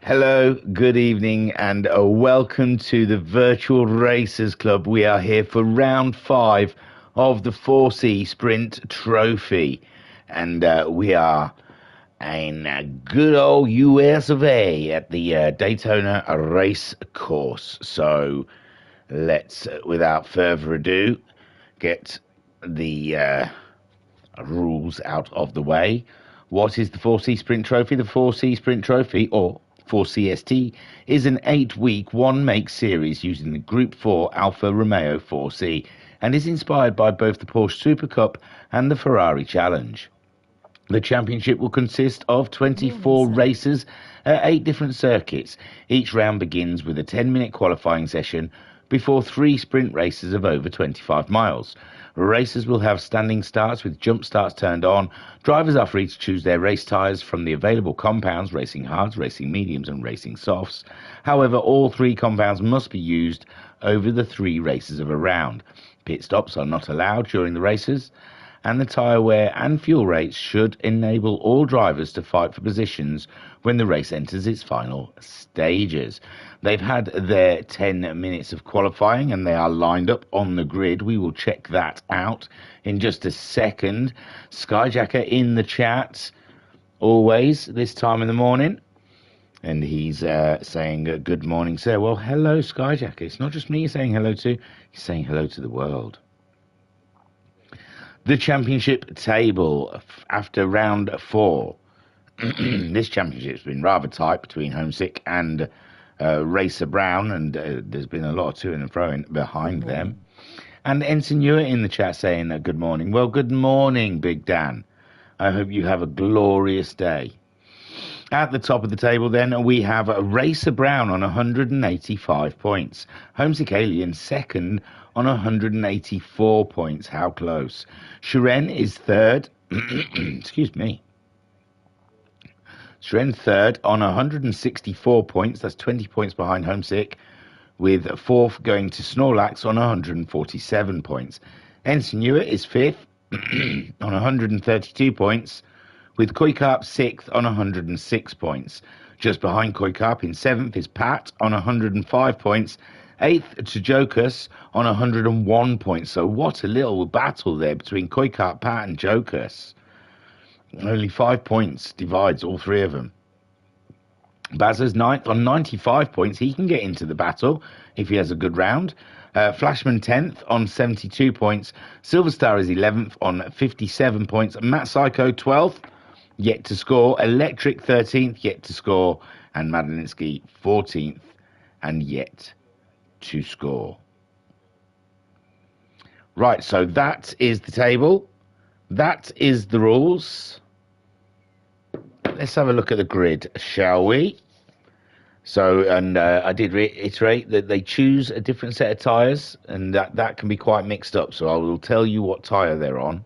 Hello, good evening, and welcome to the Virtual Racers Club. We are here for round 5 of the 4C Sprint Trophy, and we are in good old US of A at the Daytona Race Course. So let's, without further ado, get the rules out of the way. What is the 4C Sprint Trophy? The 4C Sprint Trophy, or 4CST, is an 8-week, one-make series using the Group 4 Alfa Romeo 4C and is inspired by both the Porsche Super Cup and the Ferrari Challenge. The championship will consist of 24 races at 8 different circuits. Each round begins with a 10-minute qualifying session before 3 sprint races of over 25 miles. Racers will have standing starts with jump starts turned on. Drivers are free to choose their race tyres from the available compounds, racing hards, racing mediums and racing softs. However, all 3 compounds must be used over the 3 races of a round. Pit stops are not allowed during the races, and the tyre wear and fuel rates should enable all drivers to fight for positions when the race enters its final stages. They've had their 10 minutes of qualifying and they are lined up on the grid. We will check that out in just a second. Skyjacker in the chat, always this time in the morning. And he's saying, good morning, sir. Well, hello, Skyjacker. It's not just me you're saying hello to, he's saying hello to the world. The championship table after round 4. This championship's been rather tight between Homesick and Racer Brown, and there's been a lot of to and fro behind them. And Ensign Ewer in the chat saying good morning. Well, good morning, Big Dan. I hope you have a glorious day. At the top of the table, then, we have Racer Brown on 185 points. Homesick Alien second on 184 points. How close? Shiren is third. Excuse me. Shiren third on 164 points. That's 20 points behind Homesick, with fourth going to Snorlax on 147 points. Ensign Ewer is fifth on 132 points, with Koikarp 6th on 106 points. Just behind Koikarp in 7th is Pat on 105 points. 8th to Jokus on 101 points. So what a little battle there between Koikarp, Pat and Jokus. Only 5 points divides all 3 of them. Bazza's 9th on 95 points. He can get into the battle if he has a good round. Flashman 10th on 72 points. Silverstar is 11th on 57 points. Matt Psycho 12th. Yet to score. Electric 13th, yet to score. And Madelinsky 14th, and yet to score. Right, so that is the table. That is the rules. Let's have a look at the grid, shall we? So, and I did reiterate that they choose a different set of tyres, and that can be quite mixed up. So I will tell you what tyre they're on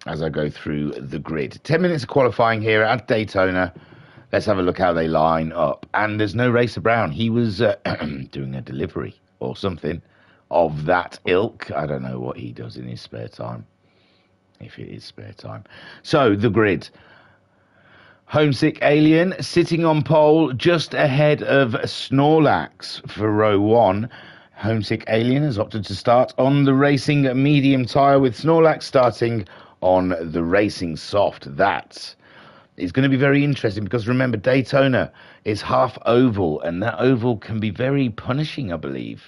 as I go through the grid. 10 minutes of qualifying here at Daytona. Let's have a look how they line up. And there's no Racer Brown. He was doing a delivery or something of that ilk. I don't know what he does in his spare time, if it is spare time. So, the grid. Homesick Alien sitting on pole just ahead of Snorlax for row 1. Homesick Alien has opted to start on the racing medium tyre, with Snorlax starting on the racing soft. That is going to be very interesting because, remember, Daytona is half oval, and that oval can be very punishing, I believe,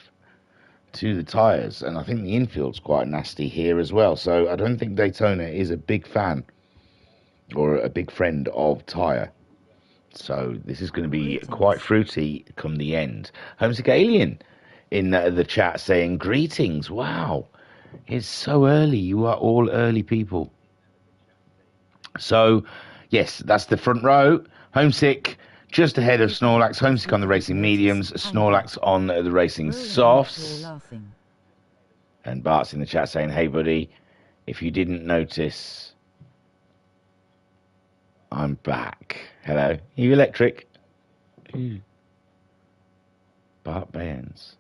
to the tyres. And I think the infield's quite nasty here as well. So I don't think Daytona is a big fan or a big friend of tyre. So this is going to be quite fruity come the end. Homesick Alien in the chat saying, greetings. Wow, it's so early. You are all early people. So, yes, that's the front row. Homesick just ahead of Snorlax. Homesick on the racing mediums. Snorlax on the racing softs. And Bart's in the chat saying, hey, buddy, if you didn't notice, I'm back. Hello. Are you electric? Ooh. Bart Bairns.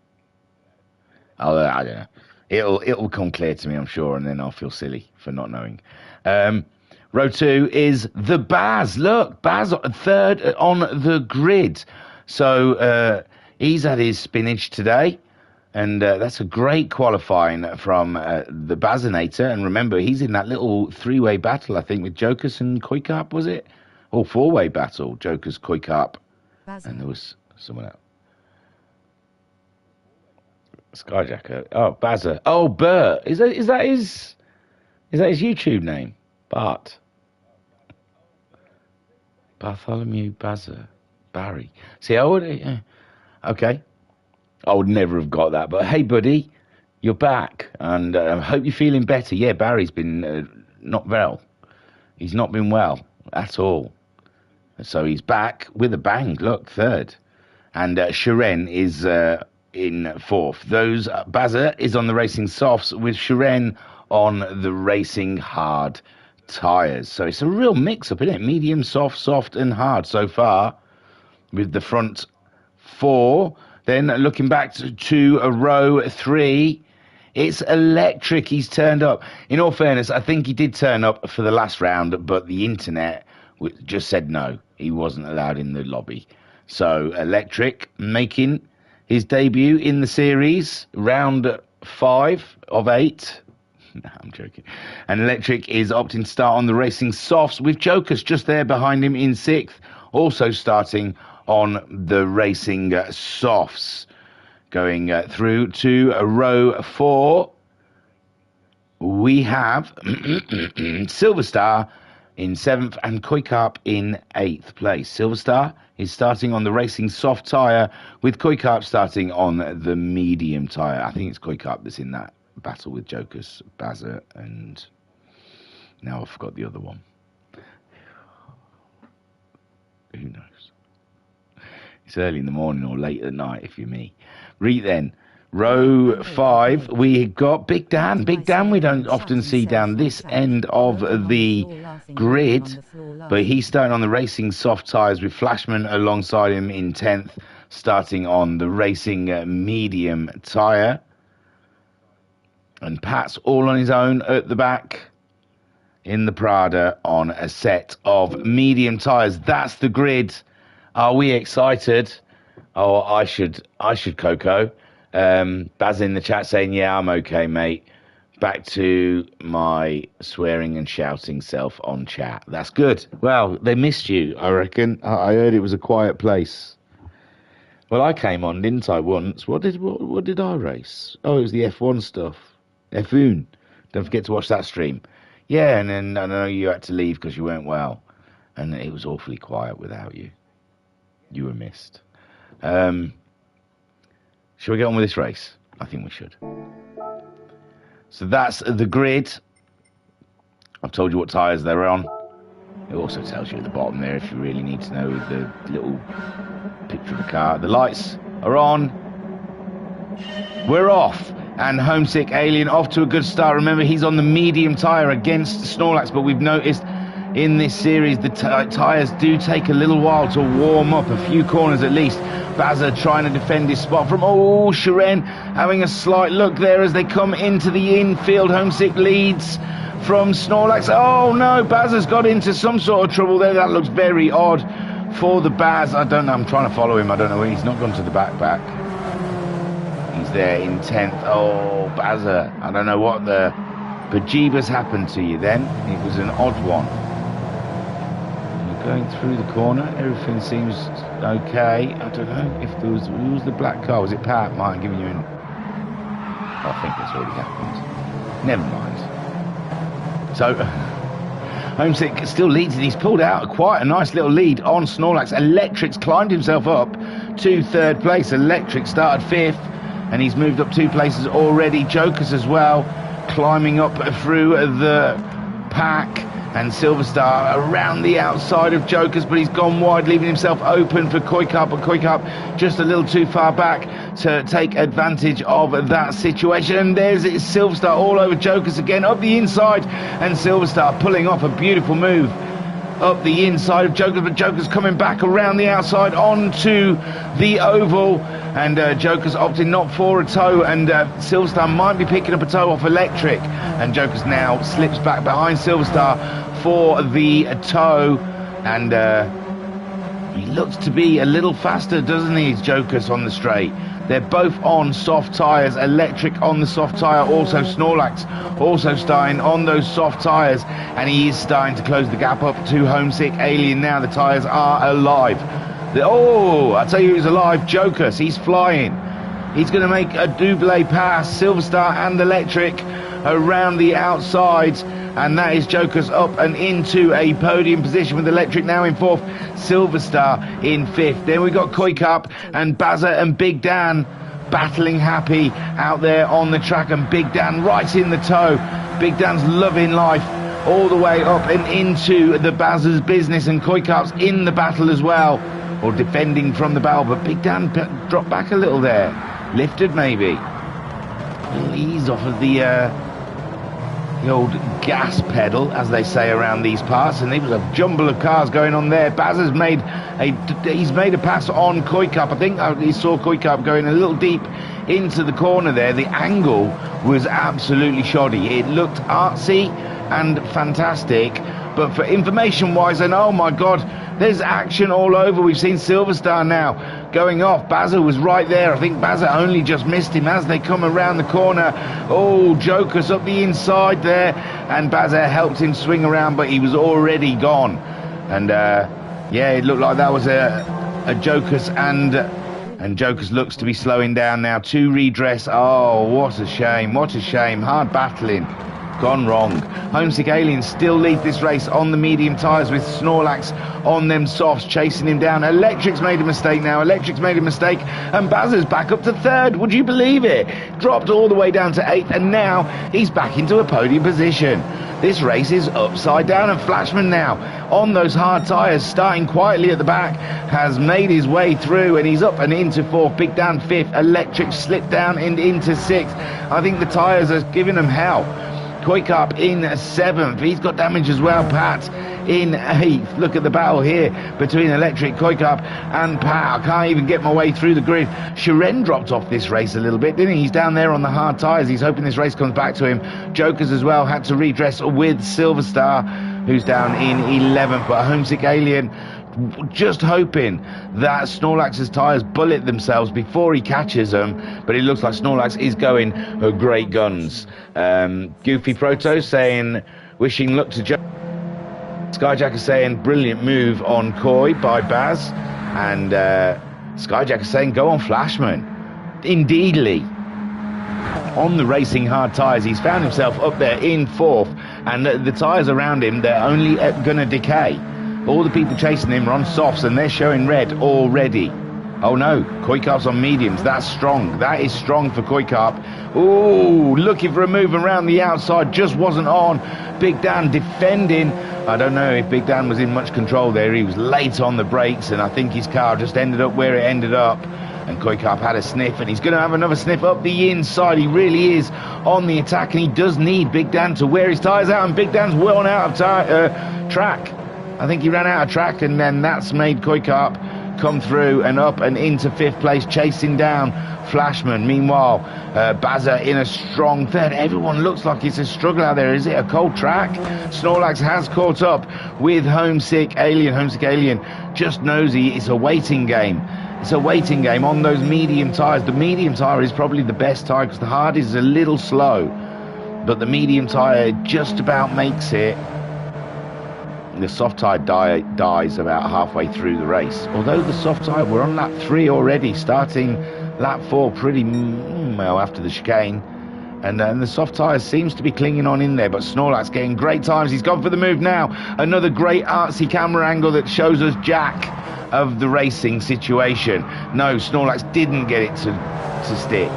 Oh, I don't know. It'll come clear to me, I'm sure, and then I'll feel silly for not knowing. Row 2 is the Baz. Look, Baz third on the grid. So he's had his spinach today. And that's a great qualifying from the Bazinator. And remember, he's in that little three-way battle, I think, with Jokus and Kuikarp, was it? Or four-way battle, Jokus, Kuikarp, and there was someone else. Skyjacker. Oh, Bazza. Oh, Bert. Is that his YouTube name? Bart. Bartholomew Bazza. Barry. See, I would... okay. I would never have got that. But hey, buddy, you're back. And I hope you're feeling better. Yeah, Barry's been not well. He's not been well at all. So he's back with a bang. Look, third. And Shiren is in fourth. Bazza is on the racing softs with Shiren on the racing hard tyres. So it's a real mix-up, isn't it? Medium, soft, and hard so far with the front four. Then looking back to a row 3, it's Electric. He's turned up. In all fairness, I think he did turn up for the last round, but the internet just said no. He wasn't allowed in the lobby. So Electric making his debut in the series, round 5 of 8. No, I'm joking. And Electric is opting to start on the racing softs with Jokus just there behind him in 6th, also starting on the racing softs. Going through to row 4, we have Silverstar in 7th and Kuikarp in 8th place. Silverstar is starting on the racing soft tyre with Kuikarp starting on the medium tyre. I think it's Kuikarp that's in that battle with Jokus, Bazza, and now I forgot the other one. Who knows? It's early in the morning or late at night if you're me. Read then. Row 5, we got Big Dan. Big Dan we don't often see down this end of the grid, but he's starting on the racing soft tyres with Flashman alongside him in 10th, starting on the racing medium tyre. And Pat's all on his own at the back in the Prada on a set of medium tyres. That's the grid. Are we excited? Oh, I should, Coco. Baz in the chat saying, yeah, I'm okay, mate. Back to my swearing and shouting self on chat. That's good. Well, they missed you, I reckon. I heard it was a quiet place. Well, I came on, didn't I, once? What did I race? Oh, it was the F1 stuff. F1. Don't forget to watch that stream. Yeah, and then I know you had to leave because you weren't well. And it was awfully quiet without you. You were missed. Shall we get on with this race? I think we should. So that's the grid. I've told you what tyres they're on. It also tells you at the bottom there if you really need to know the little picture of the car. The lights are on. We're off. And Homesick Alien off to a good start. Remember, he's on the medium tyre against Snorlax, but we've noticed in this series the tyres do take a little while to warm up, a few corners at least. Bazza trying to defend his spot from Shiren having a slight look there as they come into the infield. Homesick leads from Snorlax. Oh no, Bazza's got into some sort of trouble there. That looks very odd for the Baz. I don't know, I'm trying to follow him. I don't know where he's not gone to the back. He's there in 10th. Oh, Bazza, I don't know what the bejeebers happened to you then. It was an odd one. Going through the corner, everything seems okay. I don't know if there was, who was the black car? Was it Pat? Might have given you an... I think that's already happened. Never mind. So, Homesick still leads, and he's pulled out quite a nice little lead on Snorlax. Electric's climbed himself up to 3rd place. Electric started 5th, and he's moved up 2 places already. Jokus as well, climbing up through the pack. And Silverstar around the outside of Jokus, but he's gone wide, leaving himself open for Kuikarp. But Kuikarp just a little too far back to take advantage of that situation. And there's it, Silverstar all over Jokus again, up the inside. And Silverstar pulling off a beautiful move up the inside of Jokus, but Jokus coming back around the outside onto the oval. And Jokus opting not for a toe, and Silverstar might be picking up a toe off Electric. And Jokus now slips back behind Silverstar for the toe, and he looks to be a little faster, doesn't he, Jocus on the straight. They're both on soft tyres. Electric on the soft tyre, also Snorlax also starting on those soft tyres, and he is starting to close the gap up to Homesick Alien now. The tyres are alive. Oh, I tell you who's alive, Jocus. He's flying. He's going to make a double pass, Silverstar and Electric around the outsides, and that is Jocus up and into a podium position with Electric now in 4th, Silverstar in 5th. Then we got Koikap and Bazza and Big Dan battling happy out there on the track, and Big Dan right in the toe. Big Dan's loving life all the way up and into the Bazza's business, and Koikap's in the battle as well, or defending from the battle, but Big Dan dropped back a little there. Lifted maybe. A little ease off of the old gas pedal, as they say around these parts, and there was a jumble of cars going on there. Baz has made a pass on Koikap. I think he saw Koikap going a little deep into the corner there. The angle was absolutely shoddy. It looked artsy and fantastic, but for information wise, and oh my god, there's action all over. We've seen Silverstar now going off. Bazza was right there. I think Bazza only just missed him as they come around the corner. Oh, Jocus up the inside there, and Bazza helped him swing around, but he was already gone. And yeah, it looked like that was a Jocus, and Jocus looks to be slowing down now to redress. Oh, what a shame, what a shame. Hard battling gone wrong. Homesick Alien still lead this race on the medium tyres with Snorlax on them softs chasing him down. Electric's made a mistake now. Electric's made a mistake, and Bazza's back up to 3rd. Would you believe it? Dropped all the way down to 8th, and now he's back into a podium position. This race is upside down, and Flashman now on those hard tyres, starting quietly at the back, has made his way through, and he's up and into 4th. Big Dan 5th. Electric slipped down and into 6th. I think the tyres are giving him hell. Koikap in 7th. He's got damage as well. Pat in 8th. Look at the battle here between Electric, Koikap and Pat. I can't even get my way through the grid. Shiren dropped off this race a little bit, didn't he? He's down there on the hard tyres. He's hoping this race comes back to him. Jokers as well had to redress with Silverstar, who's down in 11th. But Homesick Alien just hoping that Snorlax's tyres bullet themselves before he catches them, but it looks like Snorlax is going great guns. Goofy Proto saying wishing luck to Joe. Skyjack is saying brilliant move on Koi by Baz, and Skyjack is saying go on Flashman. Indeedly, on the racing hard tyres, he's found himself up there in 4th, and the tyres around him, they're only gonna decay. All the people chasing him are on softs, and they're showing red already. Oh no, Koikap's on mediums. That's strong. That is strong for Koikap. Ooh, looking for a move around the outside, just wasn't on. Big Dan defending. I don't know if Big Dan was in much control there. He was late on the brakes, and I think his car just ended up where it ended up. And Koikap had a sniff, and he's going to have another sniff up the inside. He really is on the attack, and he does need Big Dan to wear his tyres out, and Big Dan's well out of track. I think he ran out of track, and then that's made Koikap come through and up and into 5th place, chasing down Flashman. Meanwhile, Bazza in a strong 3rd. Everyone looks like it's a struggle out there. Is it a cold track? Snorlax has caught up with Homesick Alien. Homesick Alien just knows it's a waiting game. It's a waiting game on those medium tyres. The medium tyre is probably the best tyre because the hard is a little slow, but the medium tyre just about makes it. The soft tyre dies about halfway through the race. Although the soft tyre, we're on lap 3 already, starting lap 4 pretty well after the chicane. And the soft tyre seems to be clinging on in there, but Snorlax getting great times. He's gone for the move now. Another great artsy camera angle that shows us Jack of the racing situation. No, Snorlax didn't get it to stick.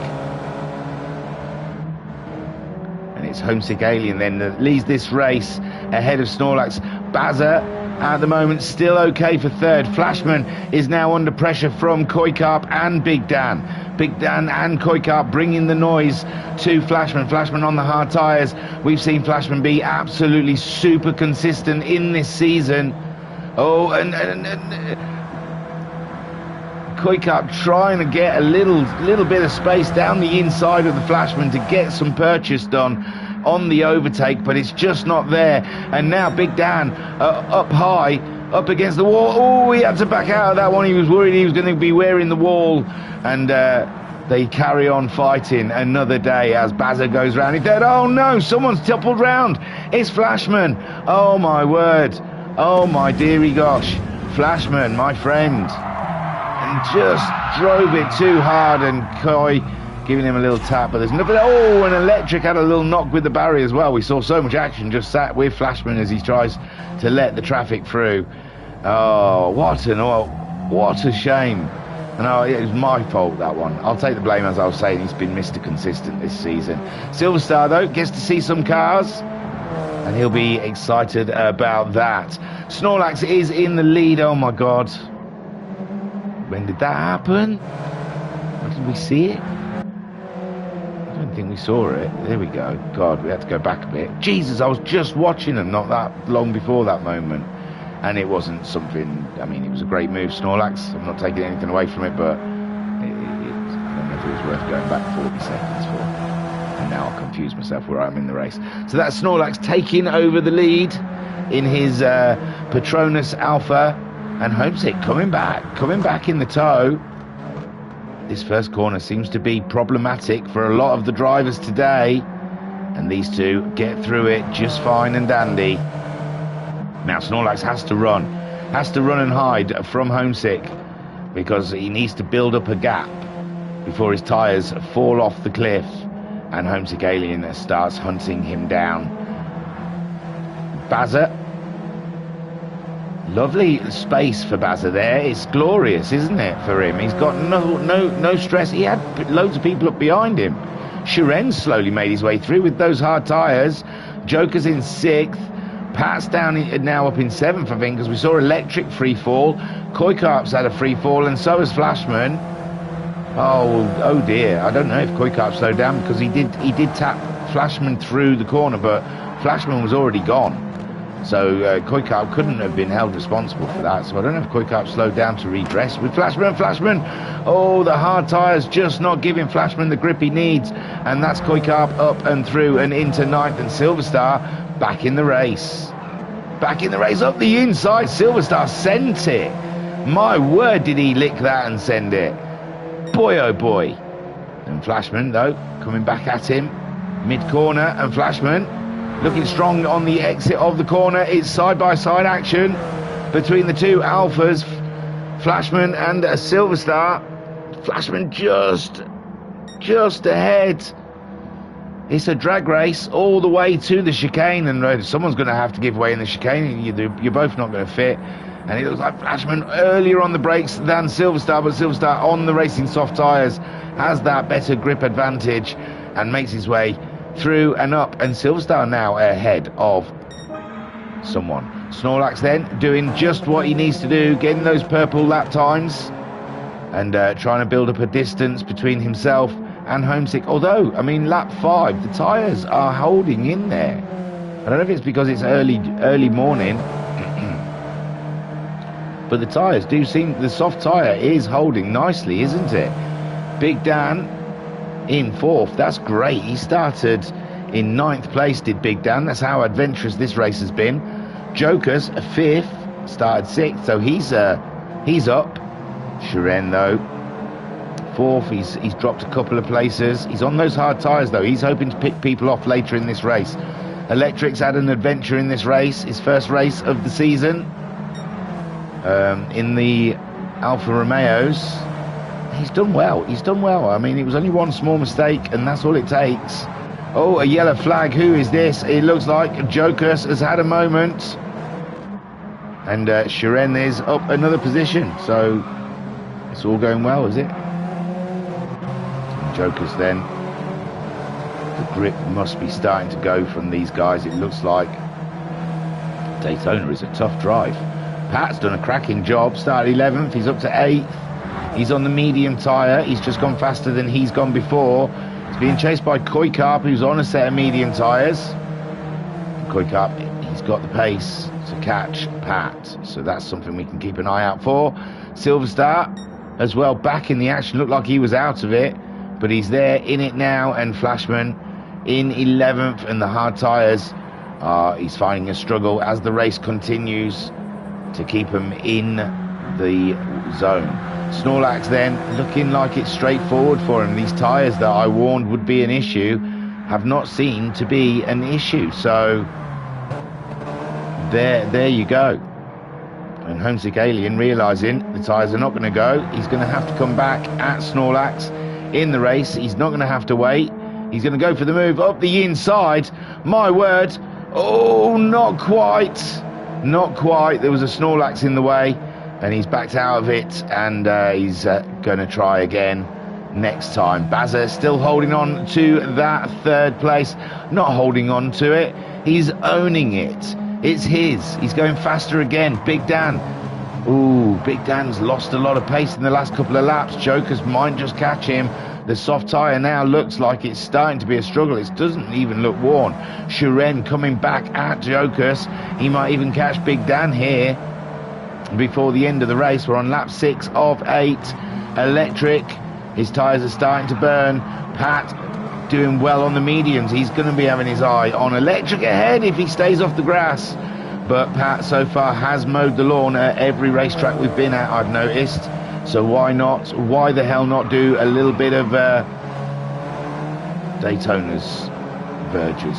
And it's Homesick Alien then that leads this race ahead of Snorlax. Bazza at the moment still okay for 3rd. Flashman is now under pressure from Koikap and Big Dan. Big Dan and Koikap bringing the noise to Flashman. Flashman on the hard tyres. We've seen Flashman be absolutely super consistent in this season. Oh, and Koikap trying to get a little bit of space down the inside of the Flashman to get some purchase done on the overtake, but it's just not there. And now Big Dan up high, up against the wall. Oh, he had to back out of that one. He was worried he was going to be wearing the wall. And they carry on fighting another day as Bazza goes round. He's dead. Oh no, someone's toppled round. It's Flashman. Oh my word. Oh my dearie gosh. Flashman, my friend. And just drove it too hard, and Coy giving him a little tap, but there's nothing. Oh, and Electric had a little knock with the barrier as well. We saw so much action just sat with Flashman as he tries to let the traffic through. Oh, what a shame. And it was my fault, that one. I'll take the blame. As I was saying, he's been Mr. Consistent this season. Silver Star, though, gets to see some cars, and he'll be excited about that. Snorlax is in the lead. Oh my god. When did that happen? When did we see it? I don't think we saw it. There we go. God, we had to go back a bit. Jesus, I was just watching them not that long before that moment. And it wasn't something... I mean, it was a great move, Snorlax. I'm not taking anything away from it, but I don't know if it was worth going back 40 seconds for. And now I'll confuse myself where I'm in the race. So that's Snorlax taking over the lead in his Patronus Alpha. And Homesick coming back in the tow. This first corner seems to be problematic for a lot of the drivers today, and these two get through it just fine and dandy. Now Snorlax has to run and hide from Homesick, because he needs to build up a gap before his tyres fall off the cliff and Homesick Alien starts hunting him down. Bazza. Lovely space for Bazza there. It's glorious, isn't it, for him? He's got no stress. He had loads of people up behind him. Shiren slowly made his way through with those hard tyres. Joker's in 6th. Pat's down now up in 7th, I think, because we saw Electric free fall. Koikarp's had a free fall, and so has Flashman. Oh dear. I don't know if Koikarp slowed down, because he did tap Flashman through the corner, but Flashman was already gone. So Koikarp couldn't have been held responsible for that. So I don't know if Koikarp slowed down to redress with Flashman. Oh, the hard tyres just not giving Flashman the grip he needs. And that's Koikarp up and through and into 9th. And Silverstar back in the race. Up the inside. Silverstar sent it. My word, did he lick that and send it. Boy, oh boy. And Flashman, though, coming back at him. Mid-corner, and Flashman looking strong on the exit of the corner. It's side-by-side action between the two Alphas, Flashman and Silverstar. Flashman just ahead. It's a drag race all the way to the chicane, and someone's going to have to give way in the chicane. You're both not going to fit. And it looks like Flashman earlier on the brakes than Silverstar, but Silverstar on the racing soft tyres has that better grip advantage and makes his way through and up, and Silverstar now ahead of someone. Snorlax then doing just what he needs to do, getting those purple lap times and trying to build up a distance between himself and Homesick. Although, I mean, lap 5, the tyres are holding in there. I don't know if it's because it's early morning, but the tyres do seem, the soft tyre is holding nicely, isn't it? Big Dan in 4th. That's great. He started in 9th place, did Big Dan. That's how adventurous this race has been. Joker's 5th, started 6th, so he's up. Shiren, though, 4th. He's dropped a couple of places. He's on those hard tyres, though. He's hoping to pick people off later in this race. Electric's had an adventure in this race, his first race of the season, in the Alfa Romeos. He's done well. I mean, it was only one small mistake, and that's all it takes. Oh, a yellow flag. Who is this? It looks like Jokus has had a moment. And Shiren is up another position. So it's all going well, is it? Jokus then. The grip must be starting to go from these guys, it looks like. Daytona is a tough drive. Pat's done a cracking job. Started 11th. He's up to 8th. He's on the medium tyre. He's just gone faster than he's gone before. He's being chased by Koikarp, who's on a set of medium tyres. Koikarp, he's got the pace to catch Pat. So that's something we can keep an eye out for. Silverstar as well, back in the action. Looked like he was out of it, but he's there in it now. And Flashman in 11th, and the hard tyres he's finding a struggle as the race continues to keep him in the zone. Snorlax then looking like it's straightforward for him. These tyres that I warned would be an issue have not seemed to be an issue, so there you go. And Homesick Alien, realising the tyres are not going to go, he's going to have to come back at Snorlax in the race. He's not going to have to wait. He's going to go for the move up the inside. My word. Oh, not quite. Not quite. There was a Snorlax in the way, and he's backed out of it, and he's going to try again next time. Bazza still holding on to that third place. Not holding on to it. He's owning it. It's his. He's going faster again. Big Dan. Ooh, Big Dan's lost a lot of pace in the last couple of laps. Joker's might just catch him. The soft tyre now looks like it's starting to be a struggle. It doesn't even look worn. Shuren coming back at Jokers. He might even catch Big Dan here before the end of the race. We're on lap 6 of 8. Electric. His tyres are starting to burn. Pat doing well on the mediums. He's going to be having his eye on Electric ahead if he stays off the grass. But Pat so far has mowed the lawn at every racetrack we've been at, I've noticed. So why not? Why the hell not do a little bit of Daytona's verges?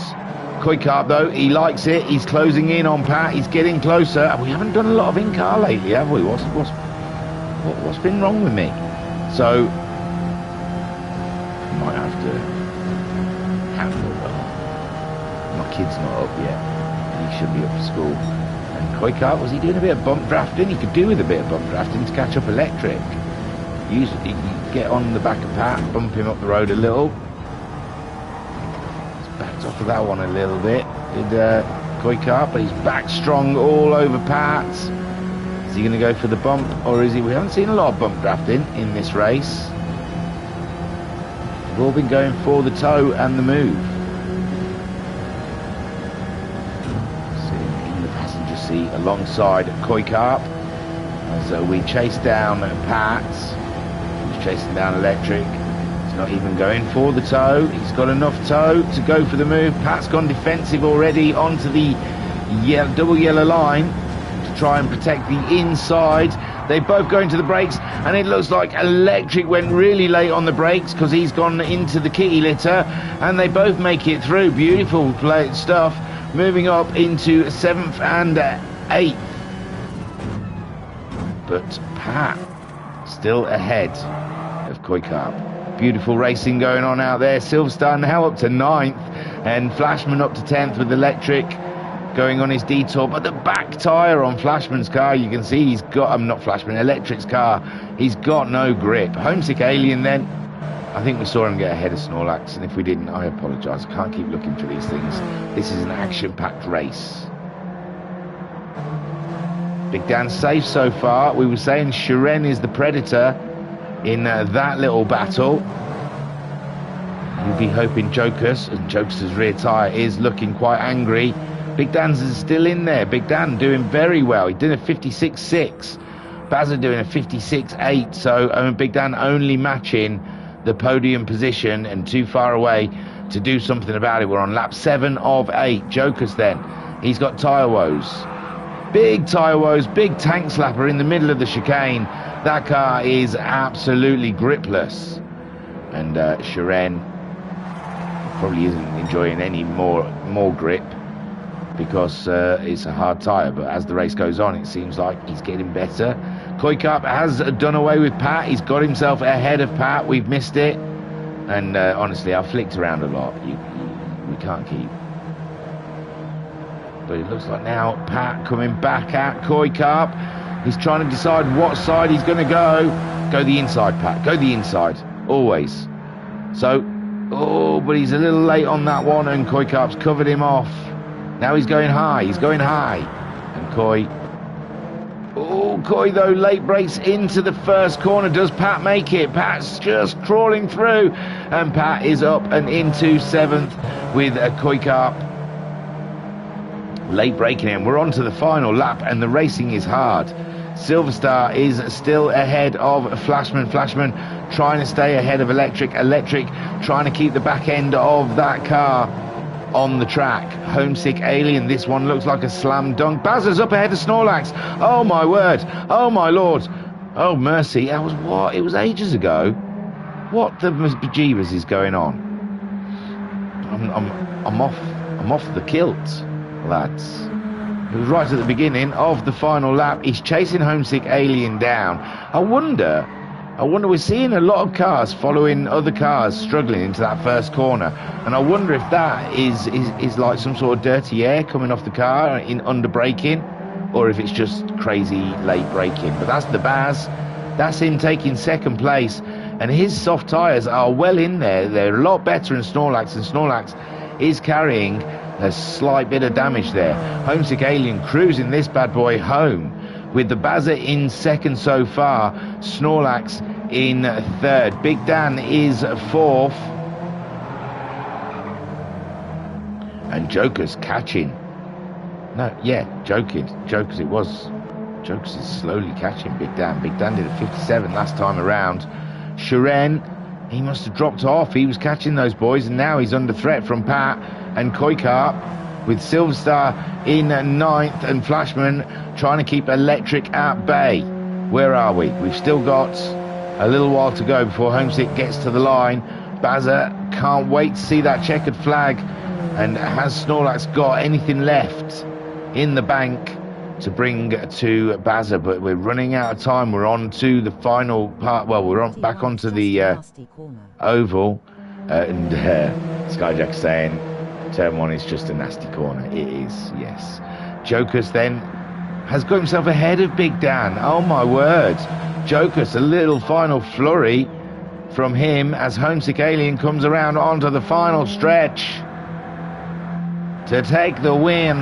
Koikarp though, he likes it. He's closing in on Pat. He's getting closer. We haven't done a lot of in-car lately, have we? What's been wrong with me? So might have to handle that. My kid's not up yet. He should be up for school. And Koikarp, was he doing a bit of bump drafting? He could do with a bit of bump drafting to catch up Electric. Usually you get on the back of Pat, bump him up the road a little. He's backed off of that one a little bit. Did Koikarp, but he's back strong all over Pat. Is he going to go for the bump, or is he? We haven't seen a lot of bump drafting in this race. We've all been going for the toe and the move. Sitting in the passenger seat alongside Koikarp as we chase down Pat. He's chasing down Electric. He's not even going for the toe. He's got enough toe to go for the move. Pat's gone defensive already onto the double yellow line to try and protect the inside. They both go into the brakes, and it looks like Electric went really late on the brakes because he's gone into the kitty litter, and they both make it through. Beautiful play stuff. Moving up into 7th and 8th. But Pat still ahead of Koikarp. Beautiful racing going on out there. Silverstar now up to 9th, and Flashman up to 10th with Electric going on his detour. But the back tyre on Flashman's car, you can see he's got, not Flashman, Electric's car, he's got no grip. Homesick Alien then, I think we saw him get ahead of Snorlax, and if we didn't, I apologise. I can't keep looking for these things. This is an action-packed race. Big Dan safe so far. We were saying Shuren is the predator in that little battle. You'd be hoping Jokers, and Jokers' rear tyre is looking quite angry. Big Dan's is still in there. Big Dan doing very well. He did a 56.6. Bazza doing a 56.8. So Big Dan only matching the podium position and too far away to do something about it. We're on lap 7 of 8. Jokers then. He's got tyre woes. Big tyre woes. Big tank slapper in the middle of the chicane. That car is absolutely gripless. And Shuren probably isn't enjoying any more grip, because it's a hard tyre, but as the race goes on, it seems like he's getting better. Koikarp has done away with Pat. He's got himself ahead of Pat. We've missed it. And honestly, I've flicked around a lot. We can't keep. But it looks like now Pat coming back at Koikarp. He's trying to decide what side he's going to go. Go the inside, Pat. Go the inside. Always. So, but he's a little late on that one, and Koikarp's covered him off. Now he's going high. He's going high. And Koi though, late brakes into the first corner. Does Pat make it? Pat's just crawling through. And Pat is up and into 7th with Koikarp late braking in. We're on to the final lap, and the racing is hard. Silverstar is still ahead of Flashman. Flashman trying to stay ahead of Electric. Electric trying to keep the back end of that car on the track. Homesick Alien, this one looks like a slam dunk. Bazza's up ahead of Snorlax. Oh my word, oh my lord, oh mercy, that was what? It was ages ago. What the bejeebers is going on? I'm off the kilt, lads. It was right at the beginning of the final lap. He's chasing Homesick Alien down. I wonder, we're seeing a lot of cars following other cars struggling into that first corner. And I wonder if that is like some sort of dirty air coming off the car in under braking, or if it's just crazy late braking. But that's the Baz. That's him taking second place. And his soft tyres are well in there. They're a lot better than Snorlax, and Snorlax is carrying a slight bit of damage there. Homesick Alien cruising this bad boy home with the Bazza in second so far, Snorlax in third. Big Dan is fourth. And Joker's catching. No, yeah, Jokers it was. Jokers is slowly catching Big Dan. Big Dan did a 57 last time around. Shiren, he must have dropped off. He was catching those boys, and now he's under threat from Pat and Koikarp, with Silverstar in ninth and Flashman trying to keep Electric at bay. Where are we? We've still got a little while to go before Homesick gets to the line. Bazza can't wait to see that checkered flag. And has Snorlax got anything left in the bank to bring to Bazza? But we're running out of time. We're on to the final part. Well, we're on back onto the oval. And Skyjack's saying turn one is just a nasty corner. It is, yes. Joker's then has got himself ahead of Big Dan. Oh my word. Joker's a little final flurry from him as Homesick Alien comes around onto the final stretch to take the win.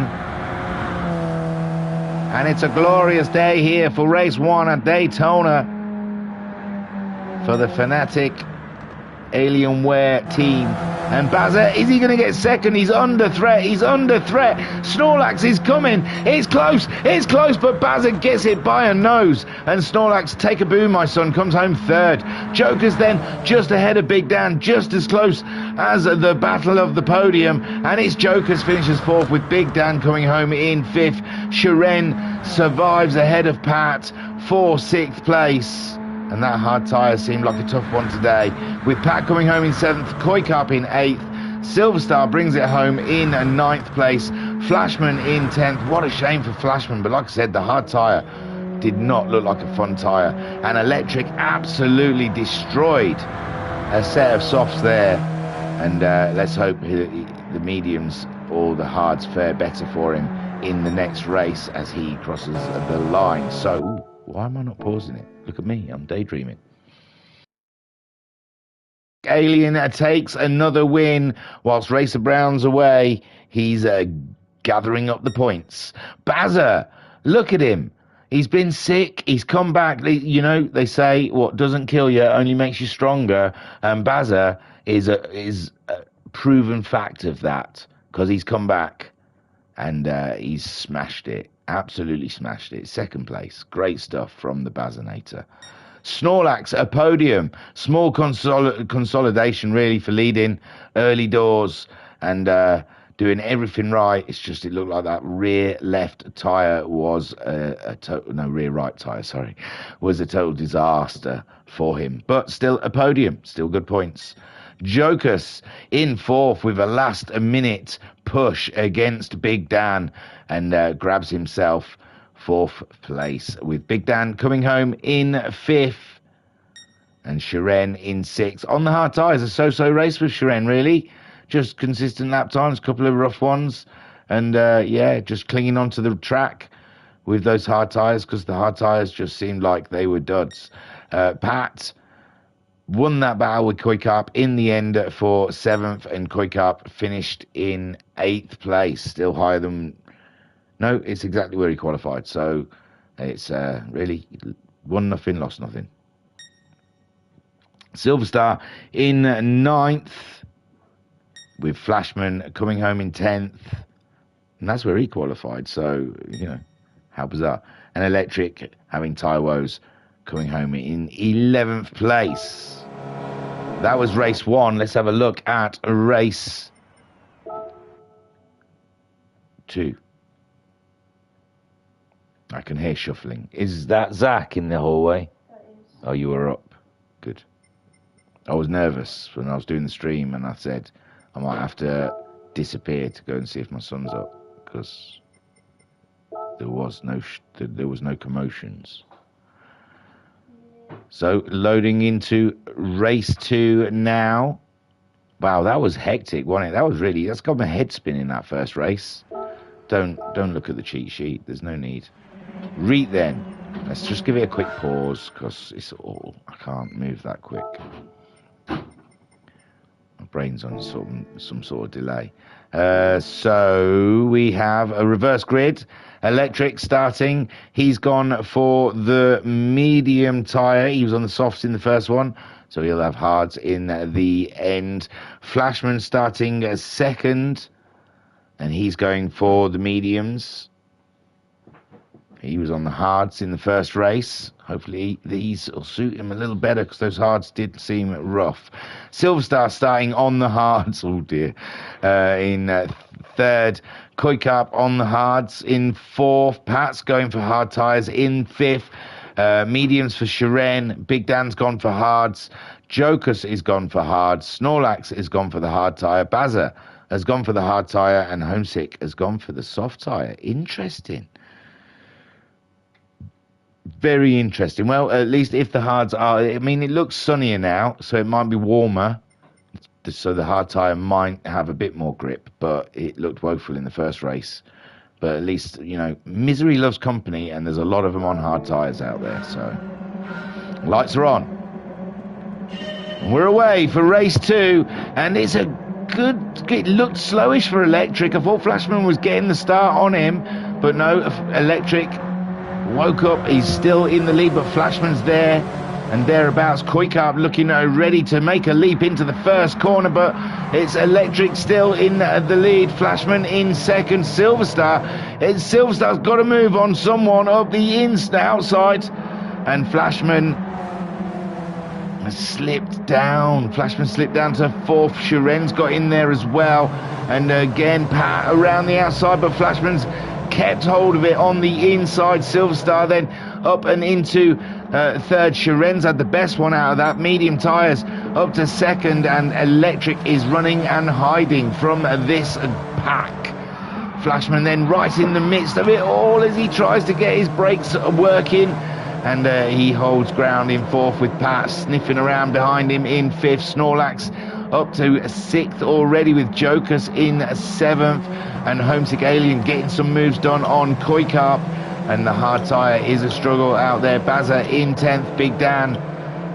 And it's a glorious day here for race one at Daytona for the Fanatic Alienware team. And Bazza, is he going to get second? He's under threat. He's under threat. Snorlax is coming. It's close. It's close, but Bazza gets it by a nose. And Snorlax, take a boo, my son, comes home third. Joker's then just ahead of Big Dan, just as close as the battle of the podium. And it's Joker's finishes fourth, with Big Dan coming home in fifth. Shiren survives ahead of Pat for sixth place. And that hard tyre seemed like a tough one today, with Pat coming home in seventh, Koikarp in eighth, Silverstar brings it home in ninth place, Flashman in 10th. What a shame for Flashman, but like I said, the hard tyre did not look like a fun tyre. And Electric absolutely destroyed a set of softs there. And let's hope the mediums or the hards fare better for him in the next race as he crosses the line. So, why am I not pausing it? Look at me, I'm daydreaming. Alien takes another win whilst Racer Brown's away. He's gathering up the points. Bazza, look at him. He's been sick. He's come back. You know, they say what doesn't kill you only makes you stronger. And Bazza is a proven fact of that, because he's come back and he's smashed it. Absolutely smashed it. Second place. Great stuff from the Bazzinator. Snorlax, a podium. Small consolidation, really, for leading early doors and doing everything right. It's just, it looked like that rear left tyre was rear right tyre, sorry, was a total disaster for him. But still a podium. Still good points. Jokus in fourth with a last minute push against Big Dan and grabs himself fourth place, with Big Dan coming home in fifth and Shiren in sixth. On the hard tyres, a so-so race with Shiren, really. Just consistent lap times, a couple of rough ones, and yeah, just clinging onto the track with those hard tyres, because the hard tyres just seemed like they were duds. Pat won that battle with Koikarp in the end for seventh, and Koikarp finished in eighth place, still higher than... No, it's exactly where he qualified. So it's really 1-0, lost nothing. Silverstar in ninth, with Flashman coming home in 10th. And that's where he qualified. So, you know, how bizarre. And Electric having tyre woes coming home in 11th place. That was race 1. Let's have a look at race 2. I can hear shuffling. Is that Zach in the hallway? That is. Oh, you were up. Good. I was nervous when I was doing the stream, and I said I might have to disappear to go and see if my son's up, because there was no commotions. So loading into race 2 now. Wow, that was hectic, wasn't it? That's got my head spinning, that first race. Don't look at the cheat sheet. There's no need. Reet then. Let's just give it a quick pause, because I can't move that quick. My brain's on some sort of delay. So we have a reverse grid. Electric starting. He's gone for the medium tyre. He was on the softs in the first one, so he'll have hards in the end. Flashman starting as second, and he's going for the mediums. He was on the hards in the first race. Hopefully these will suit him a little better, because those hards did seem rough. Silverstar starting on the hards. Oh dear. In third. Koikap on the hards in fourth. Pat's going for hard tyres in fifth. Mediums for Shiren. Big Dan's gone for hards. Jokus is gone for hards. Snorlax is gone for the hard tyre. Bazza has gone for the hard tyre. And Homesick has gone for the soft tyre. Interesting. Very interesting. Well, at least if the hards are... I mean, it looks sunnier now, so it might be warmer. So the hard tyre might have a bit more grip, but it looked woeful in the first race. But at least, misery loves company, and there's a lot of them on hard tyres out there. So lights are on. And we're away for race 2, and it's a good... It looked slowish for Electric. I thought Flashman was getting the start on him, but no, Electric woke up. He's still in the lead, but Flashman's there and thereabouts. Koikap looking ready to make a leap into the first corner, but it's Electric still in the lead. Flashman in second. Silverstar's got to move on someone up the outside, and Flashman has slipped down. Flashman slipped down to fourth. Shiren's got in there as well, and again Pat around the outside, but Flashman's kept hold of it on the inside. Silverstar then up and into third. Shiren's had the best one out of that. Medium tyres up to second, and Electric is running and hiding from this pack. Flashman then right in the midst of it all as he tries to get his brakes working, and he holds ground in fourth, with Pat sniffing around behind him in fifth. Snorlax up to sixth already, with Jokus in seventh, and Homesick Alien getting some moves done on Koikap, and the hard tyre is a struggle out there. Bazza in 10th, Big Dan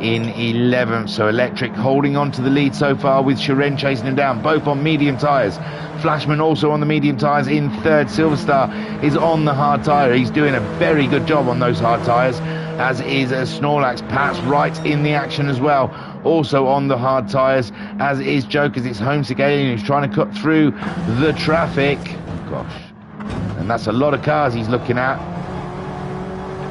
in 11th. So Electric holding on to the lead so far, with Shiren chasing him down, both on medium tyres. Flashman also on the medium tyres in third. Silverstar is on the hard tyre. He's doing a very good job on those hard tyres, as is Snorlax. Pat's right in the action as well, also on the hard tyres, as is Jokus. It's Homesick Alien who's trying to cut through the traffic. Gosh. And that's a lot of cars he's looking at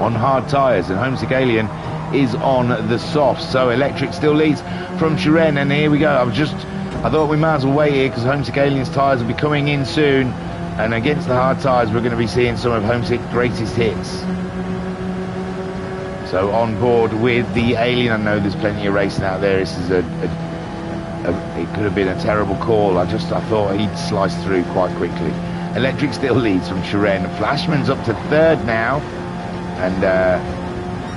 on hard tyres, and Homesick Alien is on the soft. So Electric still leads from Shiren, and here we go. I thought we might as well wait here, because Homesick Alien's tyres will be coming in soon, and against the hard tyres we're going to be seeing some of Homesick's greatest hits. So on board with the Alien. I know there's plenty of racing out there. This is it could have been a terrible call. I thought he'd slice through quite quickly. Electric still leads from Shiren. Flashman's up to third now, and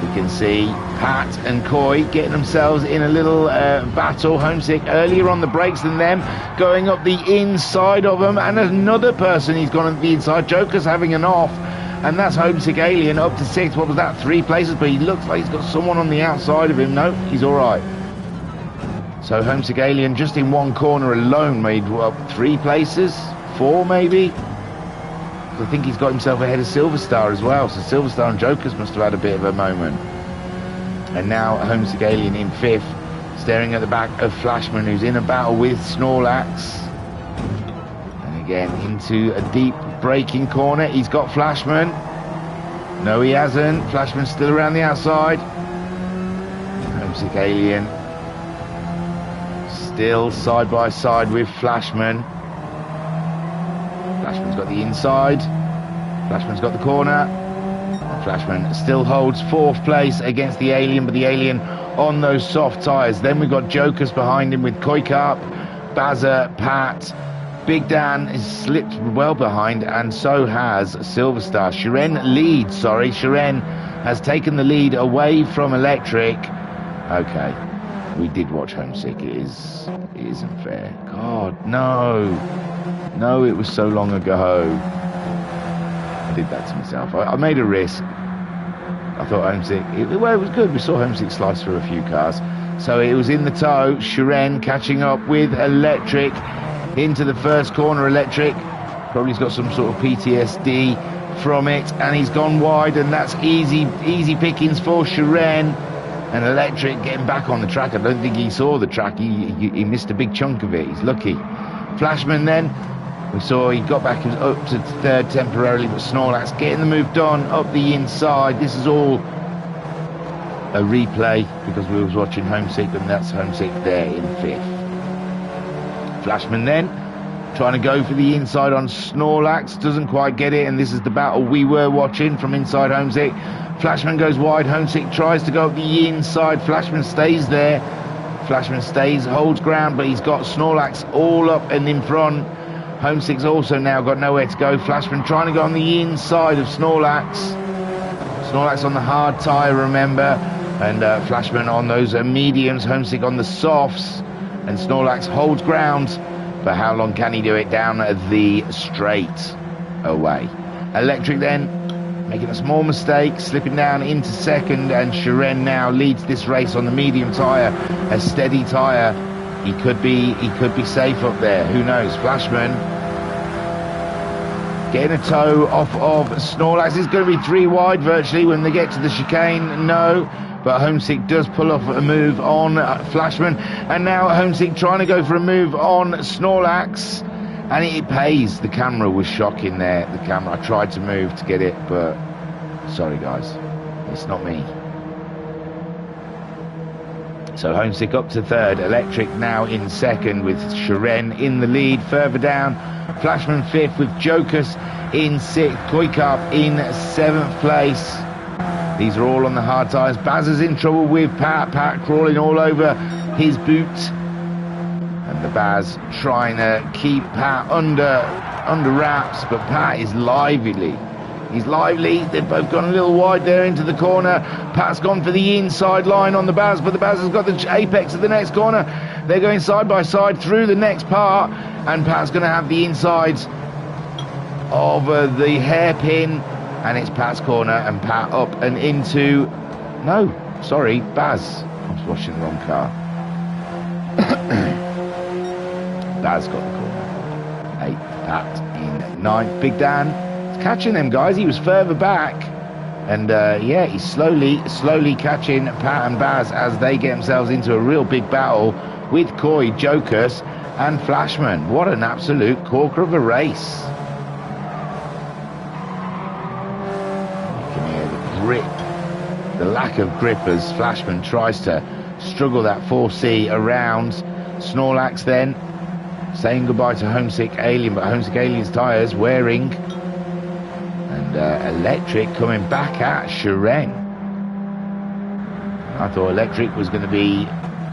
we can see Pat and Koi getting themselves in a little battle. Homesick earlier on the brakes than them, going up the inside of them, and another person he's gone on the inside. Joker's having an off, and that's Homesick Alien up to sixth. What was that, 3 places? But he looks like he's got someone on the outside of him. No, he's all right. So Homesick Alien just in one corner alone made up 3 places, 4 maybe. I think he's got himself ahead of Silverstar as well. So Silverstar and Jokers must have had a bit of a moment. And now Homesick Alien in fifth, staring at the back of Flashman, who's in a battle with Snorlax. And again into a deep braking corner. He's got Flashman. No, he hasn't. Flashman's still around the outside. Homesick Alien still side by side with Flashman. Flashman's got the inside. Flashman's got the corner. Flashman still holds 4th place against the Alien, but the Alien on those soft tyres. Then we've got Jokers behind him with Koikap, Bazza, Pat. Big Dan is slipped well behind, and so has Silverstar. Shiren has taken the lead away from Electric. Okay, we did watch Homesick. It isn't fair. God, no, it was so long ago. I did that to myself. I made a risk. I thought Homesick, it was good. We saw Homesick slice through a few cars. So it was in the tow. Shiren catching up with Electric into the first corner. Electric probably has got some sort of PTSD from it, and he's gone wide, and that's easy pickings for Shiren. And Electric getting back on the track. I don't think he saw the track. He missed a big chunk of it. He's lucky. Flashman then, we saw he got back up to 3rd temporarily, but Snorlax getting the move done up the inside. This is all a replay because we was watching Homesick, and that's Homesick there in 5th. Flashman then trying to go for the inside on Snorlax, doesn't quite get it, and this is the battle we were watching from inside Homesick. Flashman goes wide. Homesick tries to go up the inside. Flashman stays there. Flashman stays, holds ground, but he's got Snorlax all up and in front. Homesick's also now got nowhere to go. Flashman trying to go on the inside of Snorlax. Snorlax on the hard tyre, remember, and Flashman on those mediums. Homesick on the softs, and Snorlax holds ground. But how long can he do it down the straight away? Electric then making a small mistake, slipping down into 2nd, and Shiren now leads this race on the medium tyre, a steady tyre. He could be safe up there. Who knows? Flashman getting a toe off of Snorlax. It's going to be 3 wide virtually when they get to the chicane. No. But Homesick does pull off a move on Flashman. And now Homesick trying to go for a move on Snorlax. And it pays. The camera was shocking there. The camera. I tried to move to get it, but sorry guys. It's not me. So Homesick up to 3rd. Electric now in 2nd with Shiren in the lead. Further down, Flashman 5th with Jokus in 6th. Koikap in 7th place. These are all on the hard tyres. Baz is in trouble with Pat. Pat crawling all over his boot. And the Baz trying to keep Pat under wraps, but Pat is lively. He's lively. They've both gone a little wide there into the corner. Pat's gone for the inside line on the Baz, but the Baz has got the apex of the next corner. They're going side by side through the next part, and Pat's going to have the insides of the hairpin, and it's Pat's corner, and Pat up and into... No, sorry, Baz. I was watching the wrong car. Baz got the corner. 8th, Pat in 9th. Big Dan is catching them guys. He was further back, and yeah, he's slowly catching Pat and Baz as they get themselves into a real big battle with Koi, Jokus and Flashman. What an absolute corker of a race. You can hear the grip, the lack of grip as Flashman tries to struggle that 4C around. Snorlax then saying goodbye to Homesick Alien, but Homesick Alien's tyres wearing, and Electric coming back at Shiren. I thought Electric was going to be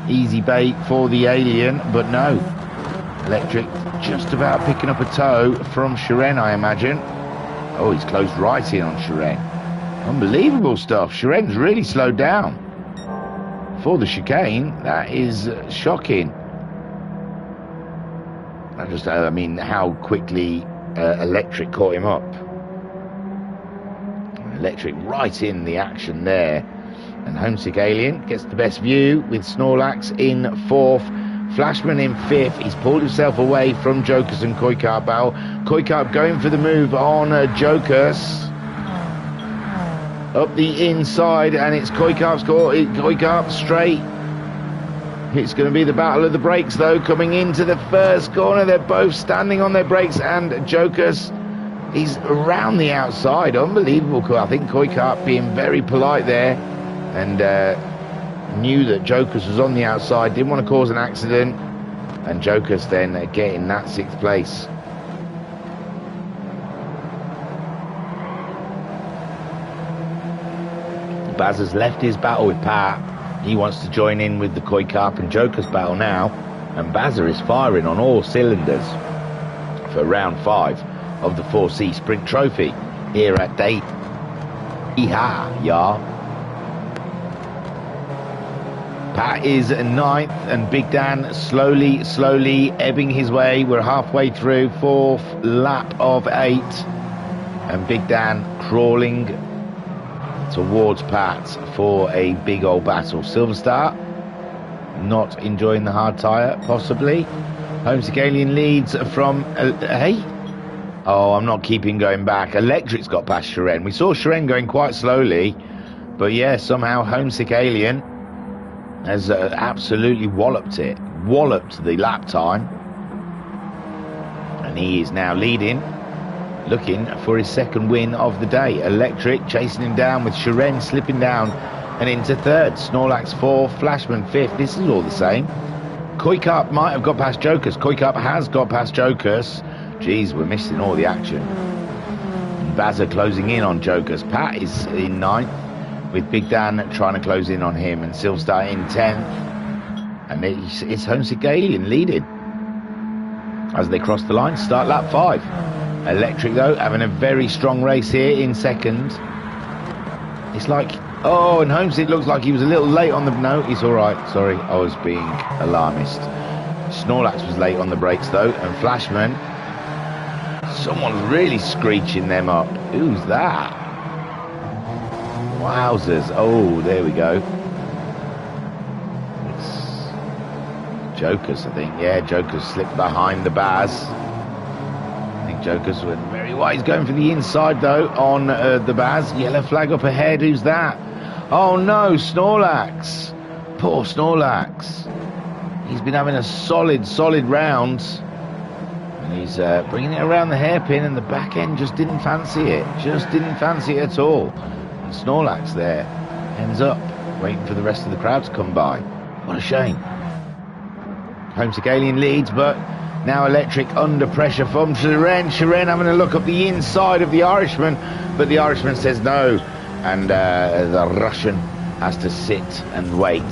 easy bait for the Alien, but no. Electric just about picking up a toe from Shiren, I imagine. Oh, he's closed right in on Shiren. Unbelievable stuff. Shiren's really slowed down for the chicane. That is shocking. I mean, how quickly Electric caught him up. Electric right in the action there. And Homesick Alien gets the best view with Snorlax in 4th. Flashman in 5th. He's pulled himself away from Jokus and Koikap battle. Koikap going for the move on Jokus. Up the inside, and it's Koikap's call. Koikap straight. It's going to be the battle of the brakes, though, coming into the first corner. They're both standing on their brakes, and Jokus, he's around the outside. Unbelievable. I think Koikap being very polite there, and knew that Jokers was on the outside, didn't want to cause an accident, and Jokers then getting that 6th place. Baz has left his battle with Pat. He wants to join in with the Koi Carp and Jokers battle now, and Bazza is firing on all cylinders for round 5 of the 4C Sprint Trophy here at Dayton. Pat is 9th, and Big Dan slowly ebbing his way. We're halfway through, 4th lap of 8, and Big Dan crawling towards Pat for a big old battle. Silver Star not enjoying the hard tyre, possibly. Homesick Alien leads from hey. Oh, I'm not keeping going back. Electric's got past Shiren. We saw Shiren going quite slowly, but yeah, somehow Homesick Alien has absolutely walloped the lap time, and he is now leading, looking for his 2nd win of the day. Electric chasing him down, with Shiren slipping down and into 3rd. Snorlax 4th, Flashman 5th. This is all the same. Koi Carp might have got past Jokers. Koi Carp has got past Jokers. Jeez, we're missing all the action. Bazza closing in on Jokers. Pat is in 9th, with Big Dan trying to close in on him, and Silverstar in 10th. And it's Homesick Alien leading as they cross the line, start lap 5. Electric, though, having a very strong race here in 2nd. It's like, oh, and Homesick looks like he was a little late on the... No, he's all right. Sorry, I was being alarmist. Snorlax was late on the brakes, though, and Flashman... Someone's really screeching them up. Who's that? Wowzers. Oh, there we go. It's Jokers, I think. Yeah, Jokers slipped behind the Baz. I think Jokers went very wide. He's going for the inside, though, on the Baz. Yellow flag up ahead. Who's that? Oh, no, Snorlax. Poor Snorlax. He's been having a solid round. He's bringing it around the hairpin, and the back end just didn't fancy it. Just didn't fancy it at all. And Snorlax there ends up waiting for the rest of the crowd to come by. What a shame. Homesick Alien leads, but now Electric under pressure from Shiren. Shiren having a look up the inside of the Irishman, but the Irishman says no, and the Russian has to sit and wait.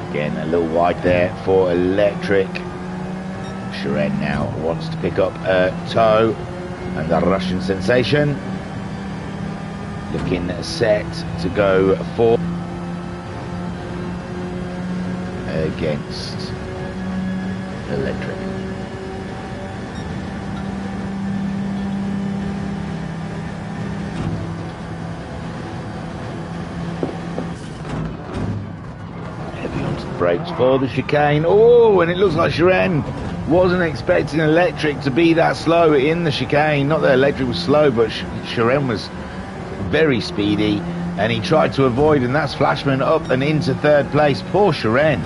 Again, a little wide there for Electric. Shiren now wants to pick up toe, and the Russian sensation looking set to go for against Electric. Brakes for the chicane. Oh, and it looks like Shiren wasn't expecting Electric to be that slow in the chicane. Not that Electric was slow, but Shiren was very speedy, and he tried to avoid, and that's Flashman up and into 3rd place. Poor Shiren.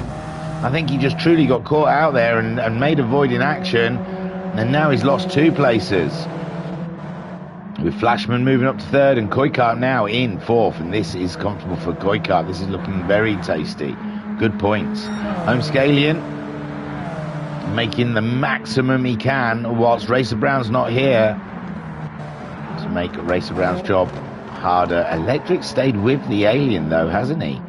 I think he just truly got caught out there and made avoiding action, and now he's lost 2 places. With Flashman moving up to 3rd, and Koi Carp now in 4th, and this is comfortable for Koi Carp. This is looking very tasty. Good points. Homesick Alien making the maximum he can whilst Racer Brown's not here to make Racer Brown's job harder. Electric stayed with the Alien, though, hasn't he?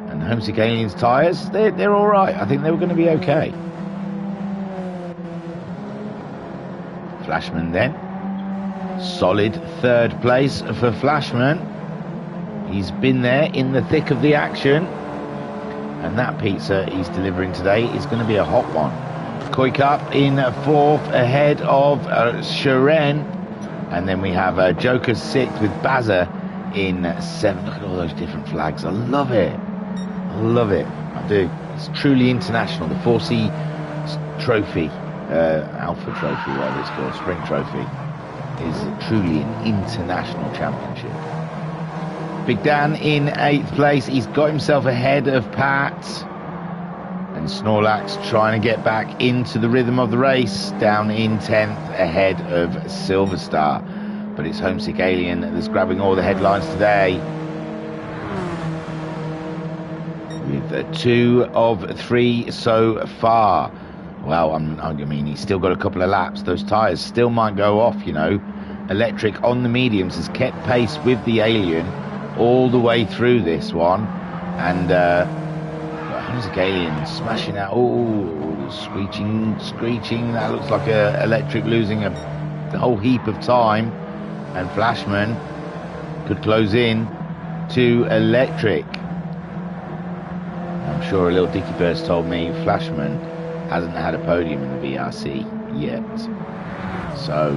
And Homesick Alien's tyres, they're all right. I think they were going to be okay. Flashman then. Solid 3rd place for Flashman. He's been there in the thick of the action. And that pizza he's delivering today is going to be a hot one. Koi Carp in 4th ahead of Shiren. And then we have Joker's 6th with Bazza in 7th. Look at all those different flags. I love it. I love it. I do. It's truly international. The 4C Trophy, Alpha Trophy, whatever it's called, Spring Trophy, is truly an international championship. Big Dan in 8th place. He's got himself ahead of Pat. And Snorlax trying to get back into the rhythm of the race. Down in 10th ahead of Silver Star. But it's Homesick Alien that's grabbing all the headlines today. 2 of 3 so far. Well, I mean, he's still got a couple of laps. Those tyres still might go off, you know. Electric on the mediums has kept pace with the Alien all the way through this one. And Homesick Alien smashing out. Oh, screeching. That looks like Electric losing a whole heap of time. And Flashman could close in to Electric. I'm sure a little Dicky Birds told me Flashman hasn't had a podium in the VRC yet. So,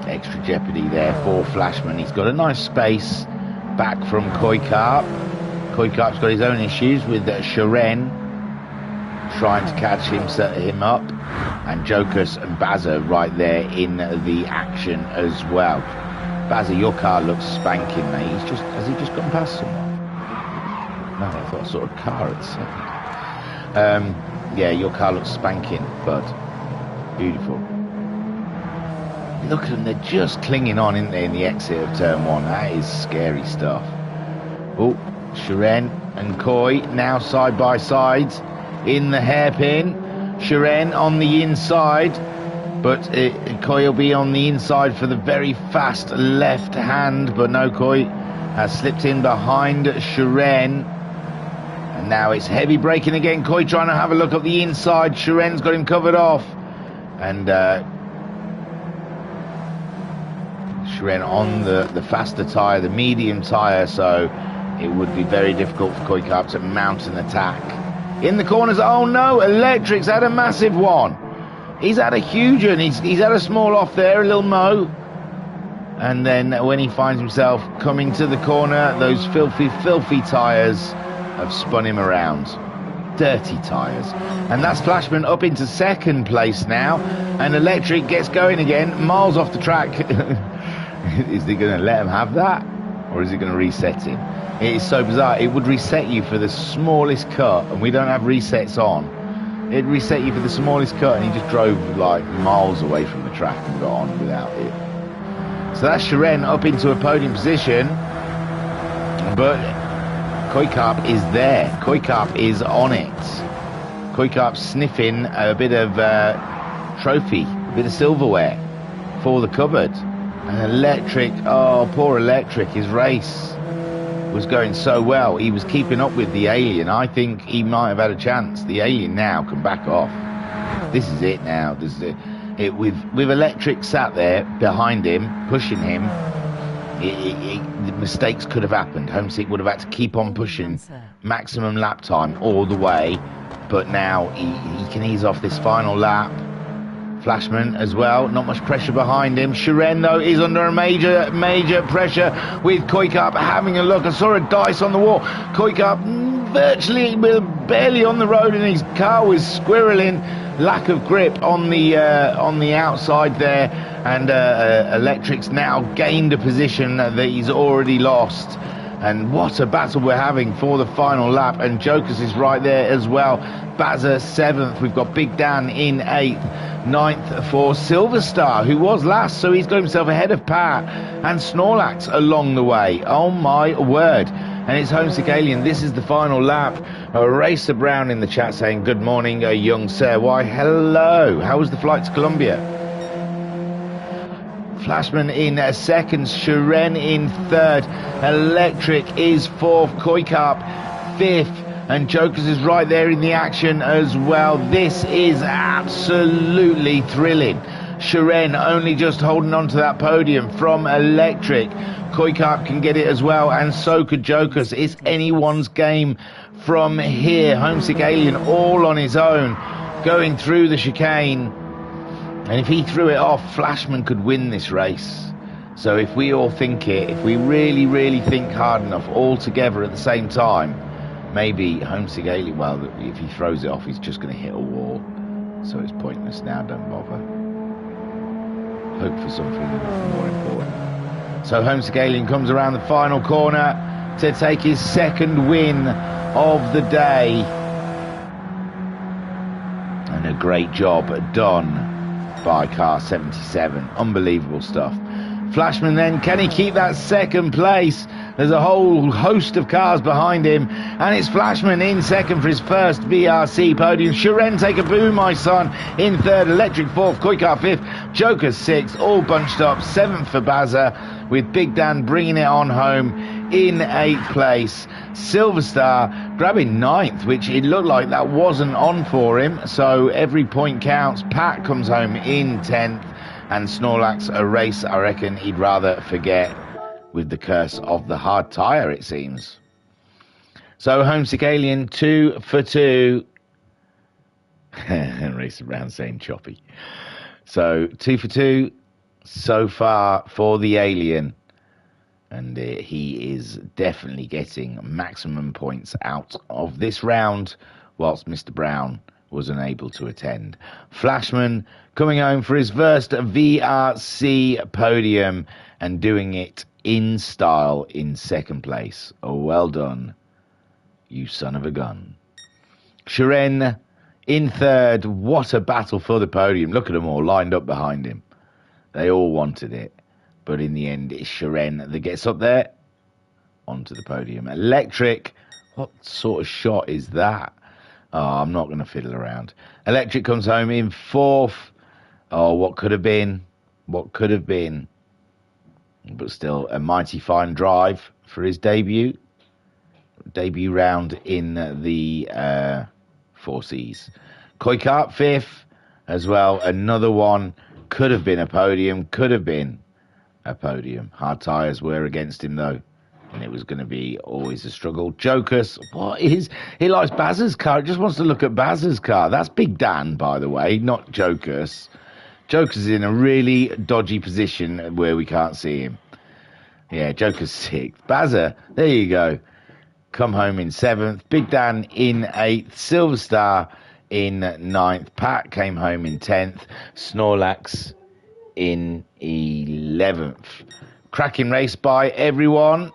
extra jeopardy there for Flashman. He's got a nice space back from Koikarp. Koikarp's got his own issues with Shiren trying to catch him up. And Jokus and Bazza right there in the action as well. Bazza, your car looks spanking, mate. Has he just gone past someone? No, I thought I saw a car at the second. Yeah, your car looks spanking, bud. Beautiful. Look at them, they're just clinging on, isn't they, in the exit of turn 1. That is scary stuff. Oh, Shiren and Koi now side by side in the hairpin. Shiren on the inside, but Koi will be on the inside for the very fast left hand, but no, Koi has slipped in behind Shiren. And now it's heavy braking again. Koi trying to have a look at the inside. Shiren's got him covered off. And Shiren on the faster tyre, the medium tyre, so it would be very difficult for Koikarp to mount an attack. In the corners, oh no, Electric's had a massive one. He's had a huge one. He's had a small off there, a little mo. And then when he finds himself coming to the corner, those filthy tyres have spun him around. Dirty tyres. And that's Flashman up into second place now. And Electric gets going again, miles off the track. Is he going to let him have that? Or is he going to reset him? It is so bizarre. It would reset you for the smallest cut, and we don't have resets on. It'd reset you for the smallest cut, and he just drove like miles away from the track and got on without it. So that's Shiren up into a podium position. But Koikarp is there. Koikarp is on it. Koikarp sniffing a bit of trophy, a bit of silverware for the cupboard. And Electric, oh, poor Electric, his race was going so well. He was keeping up with the Alien. I think he might have had a chance. The Alien now can back off. This is it now. This is it. With Electric sat there behind him, pushing him, the mistakes could have happened. Homesick would have had to keep on pushing maximum lap time all the way, but now he can ease off this final lap. Flashman as well, not much pressure behind him. Shiren though is under a major pressure with Koikarp having a look. I saw a dice on the wall. Koikarp virtually barely on the road, and his car was squirreling. Lack of grip on the outside there, and Electric's now gained a position that he's already lost. And what a battle we're having for the final lap. And Jokus is right there as well. Bazza 7th. We've got Big Dan in 8th. 9th for Silver Star, who was last, so he's got himself ahead of Pat and Snorlax along the way. Oh my word. And it's Homesick Alien. This is the final lap. Racer Brown in the chat saying, good morning, young sir. Why, hello. How was the flight to Colombia? Flashman in 2nd, Shiren in 3rd, Electric is 4th, Koikarp 5th, and Jokus is right there in the action as well. This is absolutely thrilling. Shiren only just holding on to that podium from Electric. Koikarp can get it as well, and so could Jokus. It's anyone's game from here. Homesick Alien all on his own, going through the chicane. And if he threw it off, Flashman could win this race. So if we all think it, if we really think hard enough all together at the same time, maybe Homesick Alien, well, if he throws it off, he's just going to hit a wall. So it's pointless now, don't bother. Hope for something more important. So Homesick Alien comes around the final corner to take his 2nd win of the day. And a great job done by car 77. Unbelievable stuff. Flashman then, can he keep that 2nd place? There's a whole host of cars behind him, and it's Flashman in second for his first VRC podium. Shiren take a boo, my son, in third. Electric fourth. Koikar fifth. Joker sixth. All bunched up. Seventh for Bazza, with Big Dan bringing it on home in 8th place. Silver Star grabbing 9th, which it looked like that wasn't on for him, so every point counts. Pat comes home in 10th, and Snorlax, a race I reckon he'd rather forget, with the curse of the hard tyre, it seems. So Homesick Alien 2 for 2. Race around saying choppy. So 2 for 2 so far for the Alien. And he is definitely getting maximum points out of this round, whilst Mr. Brown was unable to attend. Flashman coming home for his first VRC podium and doing it in style in second place. Oh, well done, you son of a gun. Shiren in third. What a battle for the podium. Look at them all lined up behind him. They all wanted it. But in the end, it's Shiren that gets up there onto the podium. Electric, what sort of shot is that? Oh, I'm not going to fiddle around. Electric comes home in fourth. Oh, what could have been? What could have been? But still, a mighty fine drive for his debut round in the Four Cs. Koikart fifth as well. Another one. Could have been a podium. Could have been a podium. Hard tyres were against him though, and it was going to be always a struggle. Jokus, what is he likes Baz's car? He just wants to look at Baz's car. That's Big Dan, by the way, not Jokus. Jokus is in a really dodgy position where we can't see him. Yeah, Joker's sixth. Bazza, there you go. Come home in seventh. Big Dan in 8th. Silver Star in 9th. Pat came home in 10th. Snorlax in 11th. Cracking race by everyone.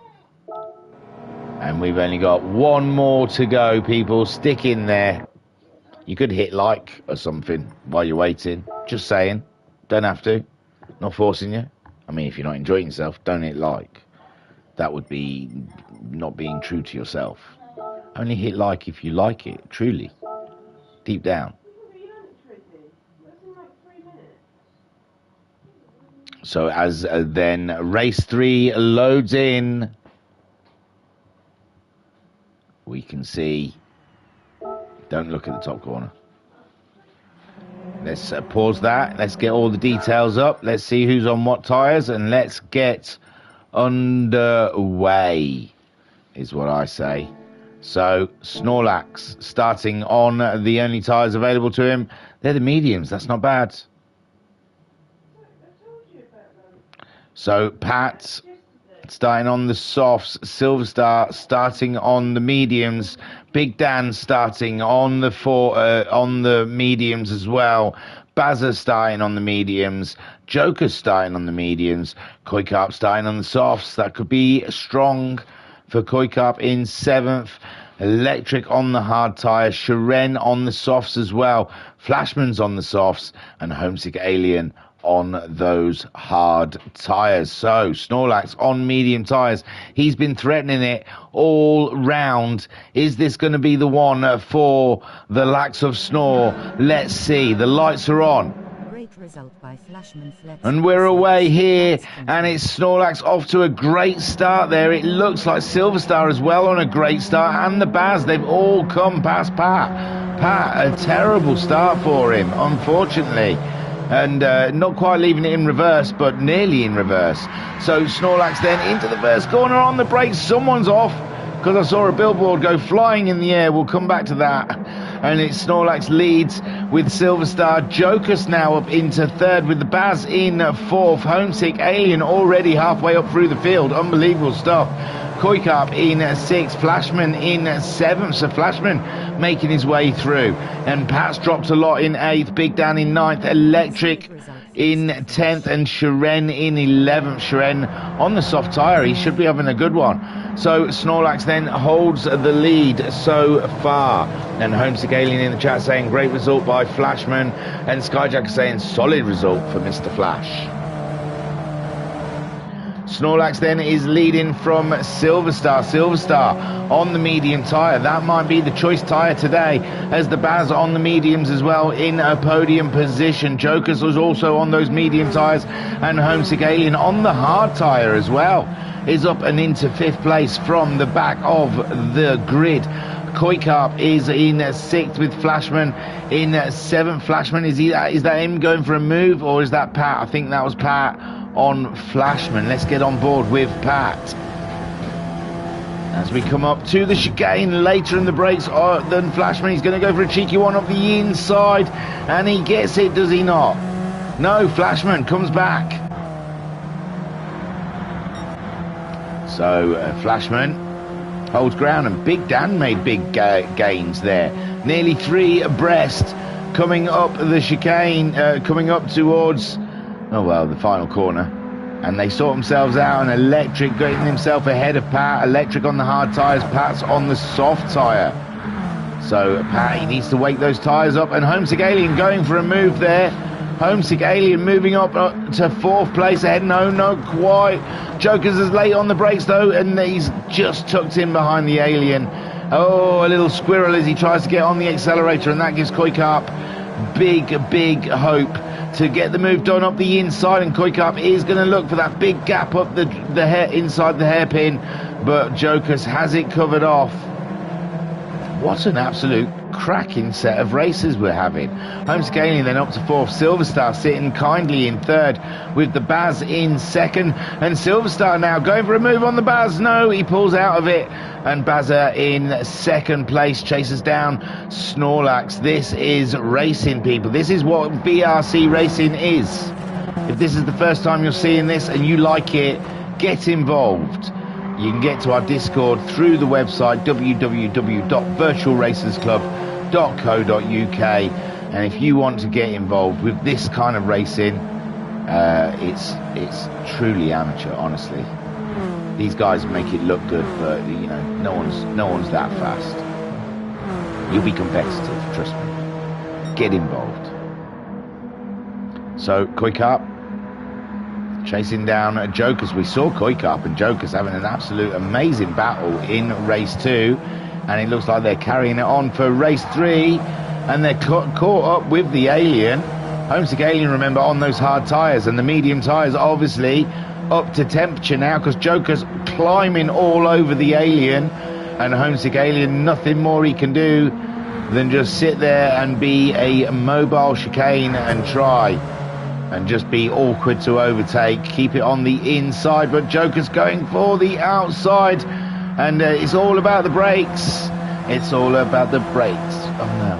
And we've only got one more to go, people. Stick in there. You could hit like or something while you're waiting. Just saying. Don't have to. Not forcing you. I mean, if you're not enjoying yourself, don't hit like. That would be not being true to yourself. Only hit like if you like it, truly. Deep down. So as then race 3 loads in, we can see, don't look at the top corner. Let's pause that. Let's get all the details up. Let's see who's on what tyres, and let's get underway, is what I say. So Snorlax starting on the only tyres available to him. They're the mediums. That's not bad. So Pat starting on the softs, Silver Star starting on the mediums, Big Dan starting on the mediums as well, Bazza starting on the mediums, Joker starting on the mediums, Koikarp starting on the softs. That could be strong for Koikarp in 7th. Electric on the hard tyres, Shiren on the softs as well, Flashman's on the softs, and Homesick Alien on those hard tyres. So Snorlax on medium tyres. He's been threatening it all round. Is this going to be the one for the Lax of Snore? Let's see. The lights are on. Great result by Flashman. And we're away here, and it's Snorlax off to a great start there. It looks like Silver Star as well on a great start, and the Baz. They've all come past Pat. Pat, a terrible start for him, unfortunately. And not quite leaving it in reverse, but nearly in reverse. So Snorlax then into the first corner on the brakes. Someone's off, because I saw a billboard go flying in the air. We'll come back to that. And it's Snorlax leads with Silver Star. Jokus now up into 3rd with the Baz in 4th. Homesick Alien already halfway up through the field. Unbelievable stuff. Koikarp in 6th, Flashman in 7th, so Flashman making his way through. And Pat's dropped a lot in 8th, Big Dan in 9th, Electric in 10th, and Shiren in 11th. Shiren on the soft tyre, he should be having a good one. So Snorlax then holds the lead so far. And Homesick Alien in the chat saying great result by Flashman, and Skyjacker saying solid result for Mr. Flash. Snorlax then is leading from Silverstar. Silverstar on the medium tyre. That might be the choice tyre today, as the Baz on the mediums as well in a podium position. Jokers was also on those medium tyres, and Homesick Alien on the hard tyre as well is up and into 5th place from the back of the grid. Koikarp is in 6th with Flashman in 7th. Flashman, is that him going for a move, or is that Pat? I think that was Pat on Flashman. Let's get on board with Pat as we come up to the chicane later in the brakes than Flashman. He's going to go for a cheeky one up the inside, and he gets it, does he not? No, Flashman comes back. So Flashman holds ground, and Big Dan made big gains there. Nearly 3 abreast coming up the chicane, coming up towards the final corner, and they sort themselves out. And Electric getting himself ahead of Pat. Electric on the hard tyres, Pat's on the soft tyre. So Pat, he needs to wake those tyres up, and Homesick Alien going for a move there. Homesick Alien moving up to 4th place ahead. No, not quite. Jokers is late on the brakes though, and he's just tucked in behind the Alien. Oh, a little squirrel as he tries to get on the accelerator, and that gives Koikarp big hope to get the move done up the inside. And Koikarp is going to look for that big gap up the inside the hairpin, but Jokers has it covered off. What an absolute cracking set of races we're having. Homesick Alien then up to 4th. Silverstar sitting kindly in 3rd with the Baz in 2nd, and Silverstar now going for a move on the Baz. No, he pulls out of it, and Bazza in 2nd place chases down Snorlax. This is racing, people. This is what BRC racing is. If this is the first time you're seeing this and you like it, get involved. You can get to our Discord through the website www.virtualracersclub.co.uk, and if you want to get involved with this kind of racing, it's truly amateur, honestly. These guys make it look good, but you know, no one's that fast. You'll be competitive, trust me. Get involved. So Koikarp chasing down Jokers. We saw Koikarp and Jokers having an absolute amazing battle in race 2, and it looks like they're carrying it on for race 3, and they're caught up with the Alien. Homesick Alien, remember, on those hard tyres, and the medium tyres obviously up to temperature now, because Joker's climbing all over the Alien, and Homesick Alien, nothing more he can do than just sit there and be a mobile chicane and try and just be awkward to overtake, keep it on the inside, but Joker's going for the outside, and it's all about the brakes. It's all about the brakes. Oh no,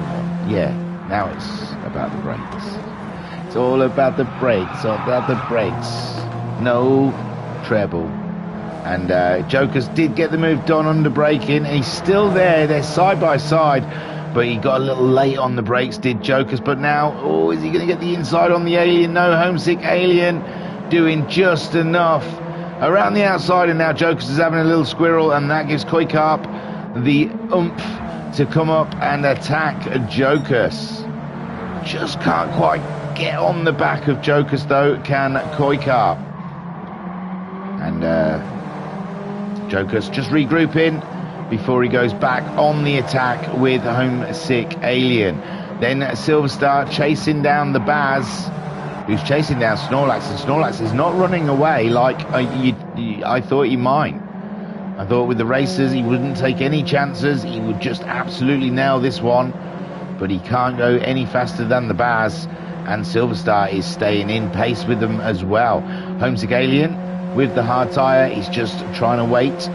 yeah, now it's about the brakes. It's all about the brakes, all about the brakes. No treble. And Jokers did get the move done under braking, and he's still there. They're side by side, but he got a little late on the brakes, did Jokers. But now, is he going to get the inside on the Alien? No, Homesick Alien doing just enough around the outside, and now Jokers is having a little squirrel, and that gives Koikarp the oomph to come up and attack Jokers. Just can't quite get on the back of Jokers though, can Koikarp. And Jokers just regrouping before he goes back on the attack with Homesick Alien. Then Silverstar chasing down the Baz, who's chasing down Snorlax, and Snorlax is not running away like I thought he might. I thought with the racers he wouldn't take any chances, he would just absolutely nail this one, but he can't go any faster than the Baz, and Silverstar is staying in pace with them as well. Homesick Alien with the hard tyre, he's just trying to wait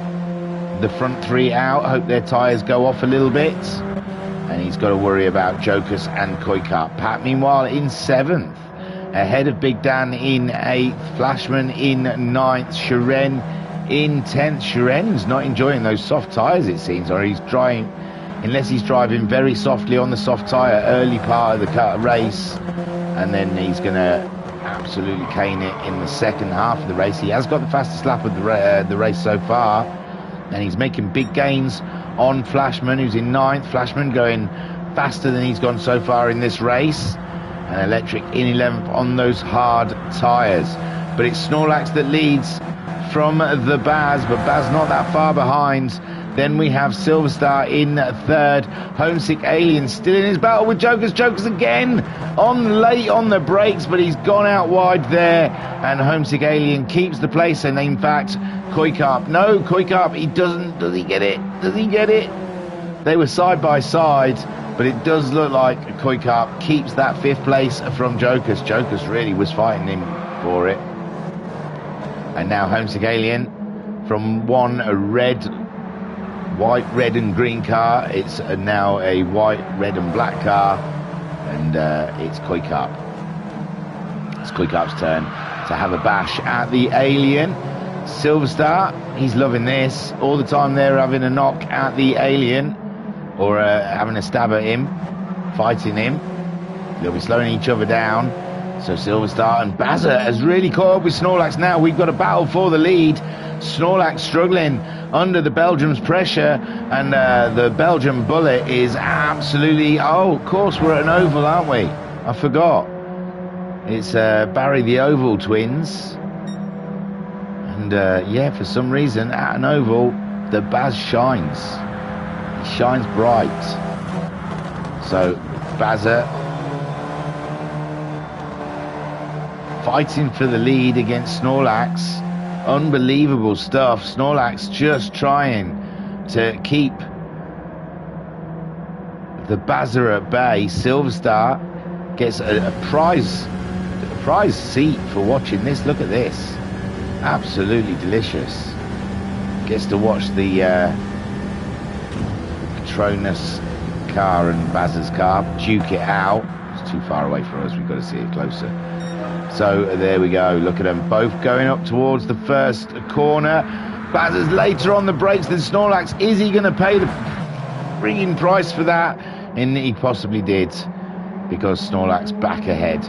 the front 3 out, hope their tyres go off a little bit, and he's got to worry about Jokers and Koikarp. Pat meanwhile in 7th, ahead of Big Dan in 8th, Flashman in 9th, Shiren in 10th. Shiren's not enjoying those soft tyres, it seems, or he's driving, unless he's driving very softly on the soft tyre early part of the race, and then he's going to absolutely cane it in the second half of the race. He has got the fastest lap of the race so far, and he's making big gains on Flashman, who's in 9th. Flashman going faster than he's gone so far in this race, and Electric in 11th on those hard tyres. But it's Snorlax that leads from the Baz, but Baz not that far behind. Then we have Silverstar in third. Homesick Alien still in his battle with Jokers. Jokers again on late on the brakes, but he's gone out wide there. And Homesick Alien keeps the place. And in fact, Koikarp. No, Koikarp, he doesn't. Does he get it? Does he get it? They were side by side, but it does look like Koikarp keeps that 5th place from Jokers. Jokers really was fighting him for it. And now Homesick Alien from one white, red and green car. It's now a white, red and black car. And it's Koikarp. It's Koikarp's turn to have a bash at the Alien. Silverstar, he's loving this. All the time they're having a knock at the Alien. Or having a stab at him. Fighting him. They'll be slowing each other down. So Silverstar and Bazza has really caught up with Snorlax now. We've got a battle for the lead. Snorlax struggling under the Belgium's pressure. And the Belgian Bullet is absolutely... Oh, of course, we're at an oval, aren't we? I forgot. It's Barry the Oval twins. And yeah, for some reason, at an oval, the Baz shines. He shines bright. So, Bazza fighting for the lead against Snorlax. Unbelievable stuff. Snorlax just trying to keep the Bazza at bay. Silverstar gets a prize seat for watching this. Look at this. Absolutely delicious. Gets to watch the Patronus car and Bazza's car duke it out. It's too far away for us. We've got to see it closer. So there we go. Look at them both going up towards the first corner. Bazza's later on the brakes than Snorlax. Is he going to pay the ringing price for that? And he possibly did, because Snorlax back ahead.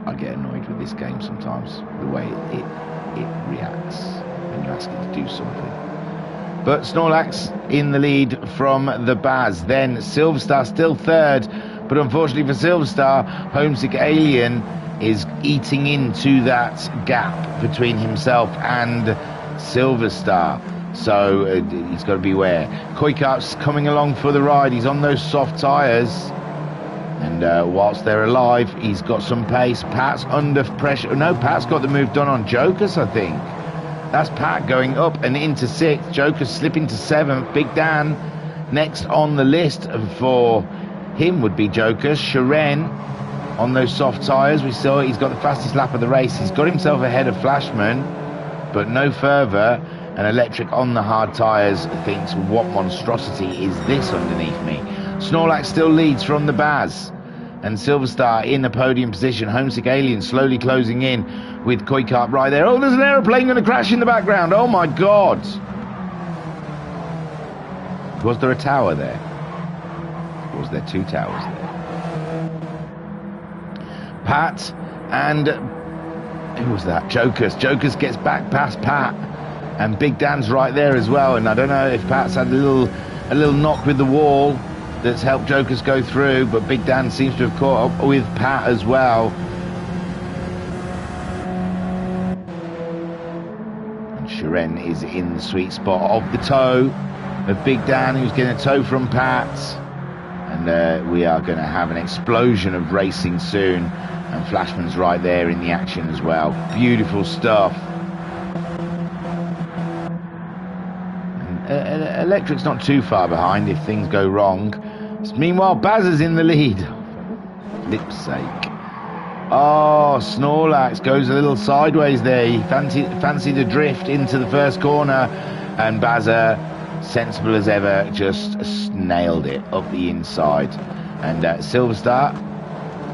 I get annoyed with this game sometimes, the way it reacts when you ask it to do something. But Snorlax in the lead from the Baz. Then Silverstar still third, but unfortunately for Silverstar, Homesick Alien is eating into that gap between himself and Silverstar. So he's got to beware. Koikarp's coming along for the ride. He's on those soft tyres. And whilst they're alive, he's got some pace. Pat's under pressure. No, Pat's got the move done on Jokers, I think. That's Pat going up and into 6th. Jokers slipping to 7th. Big Dan next on the list for him would be Jokers. Sharen on those soft tyres. We saw he's got the fastest lap of the race. He's got himself ahead of Flashman, but no further. And Electric on the hard tyres thinks, what monstrosity is this underneath me? Snorlax still leads from the Baz. And Silverstar in the podium position. Homesick Alien slowly closing in with Koikarp right there. Oh, there's an aeroplane going to crash in the background. Oh, my God. Was there a tower there? Or was there 2 towers there? Pat and... who was that? Jokers. Jokers gets back past Pat. And Big Dan's right there as well. And I don't know if Pat's had a little knock with the wall that's helped Jokers go through, but Big Dan seems to have caught up with Pat as well. And Sharen is in the sweet spot of the toe of Big Dan, who's getting a toe from Pat. And we are going to have an explosion of racing soon. And Flashman's right there in the action as well. Beautiful stuff. Electric's not too far behind if things go wrong. Meanwhile, Baz is in the lead. Flip's sake. Oh, Snorlax goes a little sideways there. He fancied a drift into the first corner. And Bazza, sensible as ever, just nailed it up the inside. And Silverstar,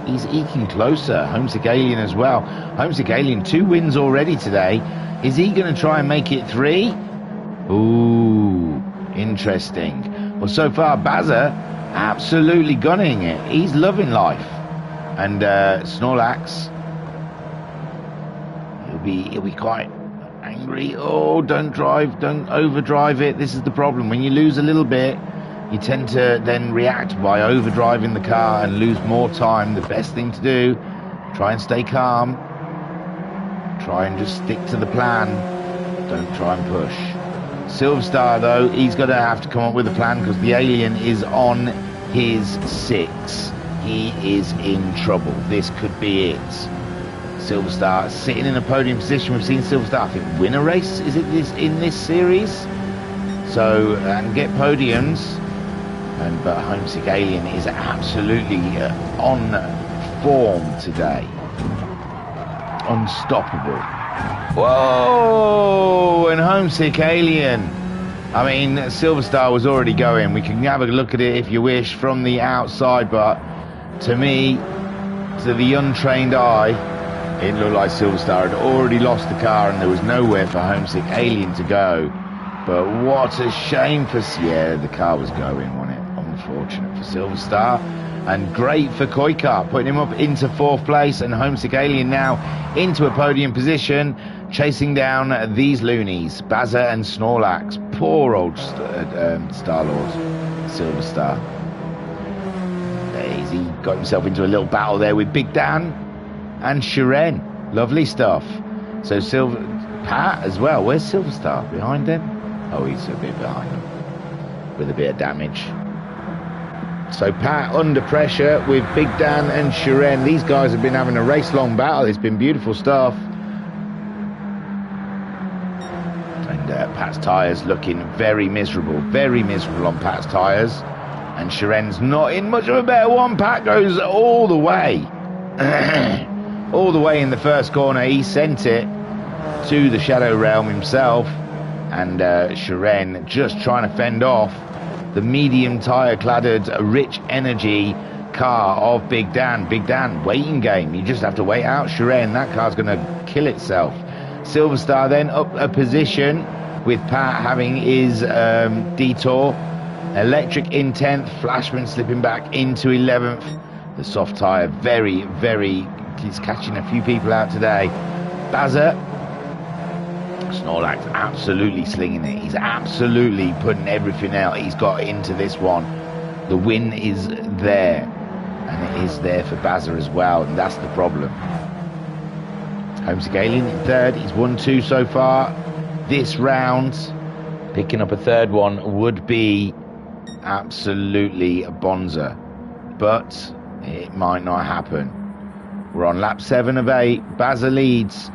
he's eking closer. Homesick Alien as well. Homesick Alien, 2 wins already today. Is he going to try and make it 3? Ooh, interesting. Well, so far, Bazza absolutely gunning it. He's loving life. And Snorlax, he'll be quite angry. Oh, don't overdrive it. This is the problem. When you lose a little bit, you tend to then react by overdriving the car and lose more time. The best thing to do, try and stay calm. Try and just stick to the plan. Don't try and push. Silver Star, though, he's going to have to come up with a plan because the Alien is on his 6. He is in trouble. This could be it. Silver Star sitting in a podium position. We've seen Silver Star, I think, win a race. Is it this in this series? So, and get podiums. But Homesick Alien is absolutely on form today. Unstoppable. Whoa! And Homesick Alien. I mean, Silver Star was already going. We can have a look at it if you wish from the outside, but to me, to the untrained eye, it looked like Silver Star had already lost the car and there was nowhere for Homesick Alien to go. But what a shame for... Yeah, the car was going, wasn't it? Unfortunate for Silver Star. And great for Koikar, putting him up into 4th place, and Homesick Alien now into a podium position, chasing down these loonies, Bazza and Snorlax. Poor old Star-Lord, Silver Star. He got himself into a little battle there with Big Dan and Shiren. Lovely stuff. So Pat as well. Where's Silver Star? Behind them? Oh, he's a bit behind them with a bit of damage. So Pat under pressure with Big Dan and Shiren. These guys have been having a race-long battle. It's been beautiful stuff. And Pat's tyres looking very miserable on Pat's tyres. And Shiren's not in much of a better one. Pat goes all the way. All the way in the first corner. He sent it to the Shadow Realm himself. And Shiren just trying to fend off the medium tyre-cladded Rich Energy car of Big Dan. Big Dan, waiting game. You just have to wait out Shiren. That car's going to kill itself. Silver Star then up a position with Pat having his detour. Electric in 10th. Flashman slipping back into 11th. The soft tyre very, he's catching a few people out today. Bazza. Snorlax absolutely slinging it. He's absolutely putting everything out he's got into this one. The win is there, and it is there for Bazza as well, and that's the problem. Homesick Alien in 3rd. He's won 2 so far this round. Picking up a 3rd one would be absolutely a bonza, but it might not happen. We're on lap 7 of 8. Bazza leads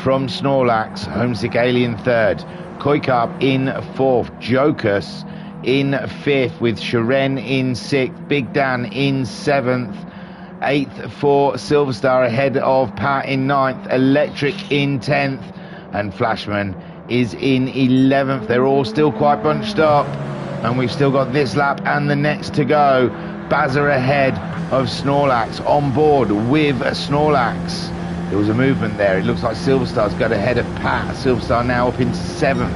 from Snorlax. Homesick Alien 3rd. Koikar in 4th. Jokus in 5th with Shiren in 6th. Big Dan in 7th. 8th for Silver Star ahead of Pat in 9th. Electric in 10th. And Flashman is in 11th. They're all still quite bunched up. And we've still got this lap and the next to go. Bazza ahead of Snorlax. On board with Snorlax. There was a movement there. It looks like Silver Star's got ahead of Pat. Silver Star now up into 7th.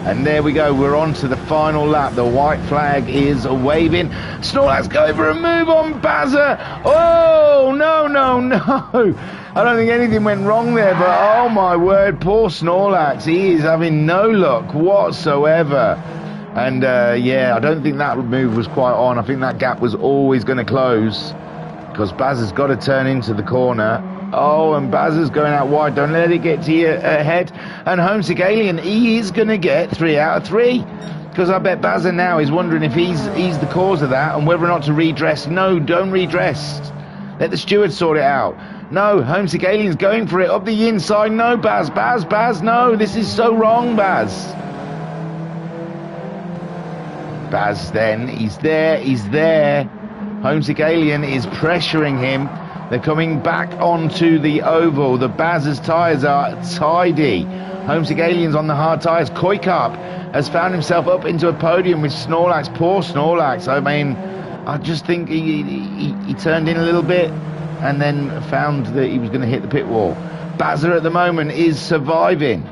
And there we go. We're on to the final lap. The white flag is waving. Snorlax going for a move on Bazza. Oh, no. I don't think anything went wrong there, but oh my word, poor Snorlax. He is having no luck whatsoever. And yeah, I don't think that move was quite on. I think that gap was always going to close because Bazza's got to turn into the corner. Oh, and Bazza's going out wide. Don't let it get to your head. And Homesick Alien, he is going to get 3 out of 3. Because I bet Bazza now is wondering if he's the cause of that and whether or not to redress. No, don't redress. Let the steward sort it out. No, Homesick Alien's going for it up the inside. No, Baz, no. This is so wrong, Baz. Baz then, he's there. Homesick Alien is pressuring him. They're coming back onto the oval. The Baz's tyres are tidy. Homesick Alien's on the hard tyres. Koikar has found himself up into a podium with Snorlax. Poor Snorlax. I mean, I just think he turned in a little bit and then found that he was going to hit the pit wall. Bazza at the moment is surviving.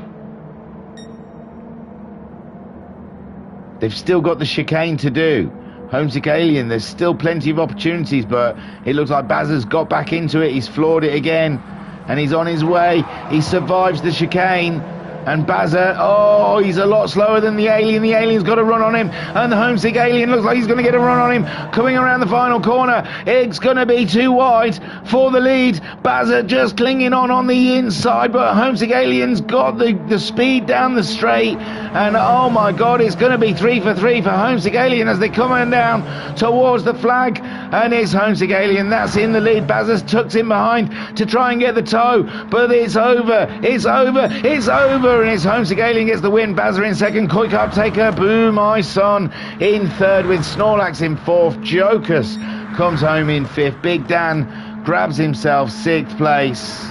They've still got the chicane to do. Homesick Alien, there's still plenty of opportunities, but it looks like Bazza's got back into it. He's floored it again, and he's on his way. He survives the chicane, And Bazza, oh, he's a lot slower than the Alien. The Alien's got a run on him. And the Homesick Alien looks like he's going to get a run on him. Coming around the final corner. It's going to be too wide for the lead. Bazza just clinging on the inside. But Homesick Alien's got the speed down the straight. And oh my God, it's going to be 3 for 3 for Homesick Alien as they come on down towards the flag. And it's Homesick Alien that's in the lead. Bazza's tucks in behind to try and get the toe. But it's over. It's over. It's over. And it's Homesick Alien gets the win. Bazza in second. Koi Carp Taker. Boo My Son in third with Snorlax in fourth. Jokus comes home in fifth. Big Dan grabs himself sixth place.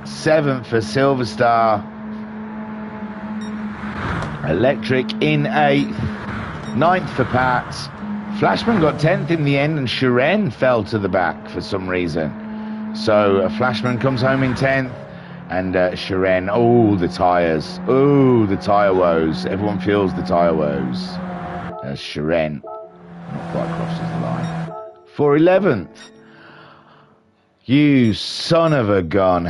Seventh for Silver Star. Electric in eighth. Ninth for Pat. Flashman got 10th in the end, and Shiren fell to the back for some reason. So Flashman comes home in 10th, and Shiren, oh, the tyres. Oh, the tyre woes. Everyone feels the tyre woes. As Shiren not quite crosses the line. For 11th. You son of a gun.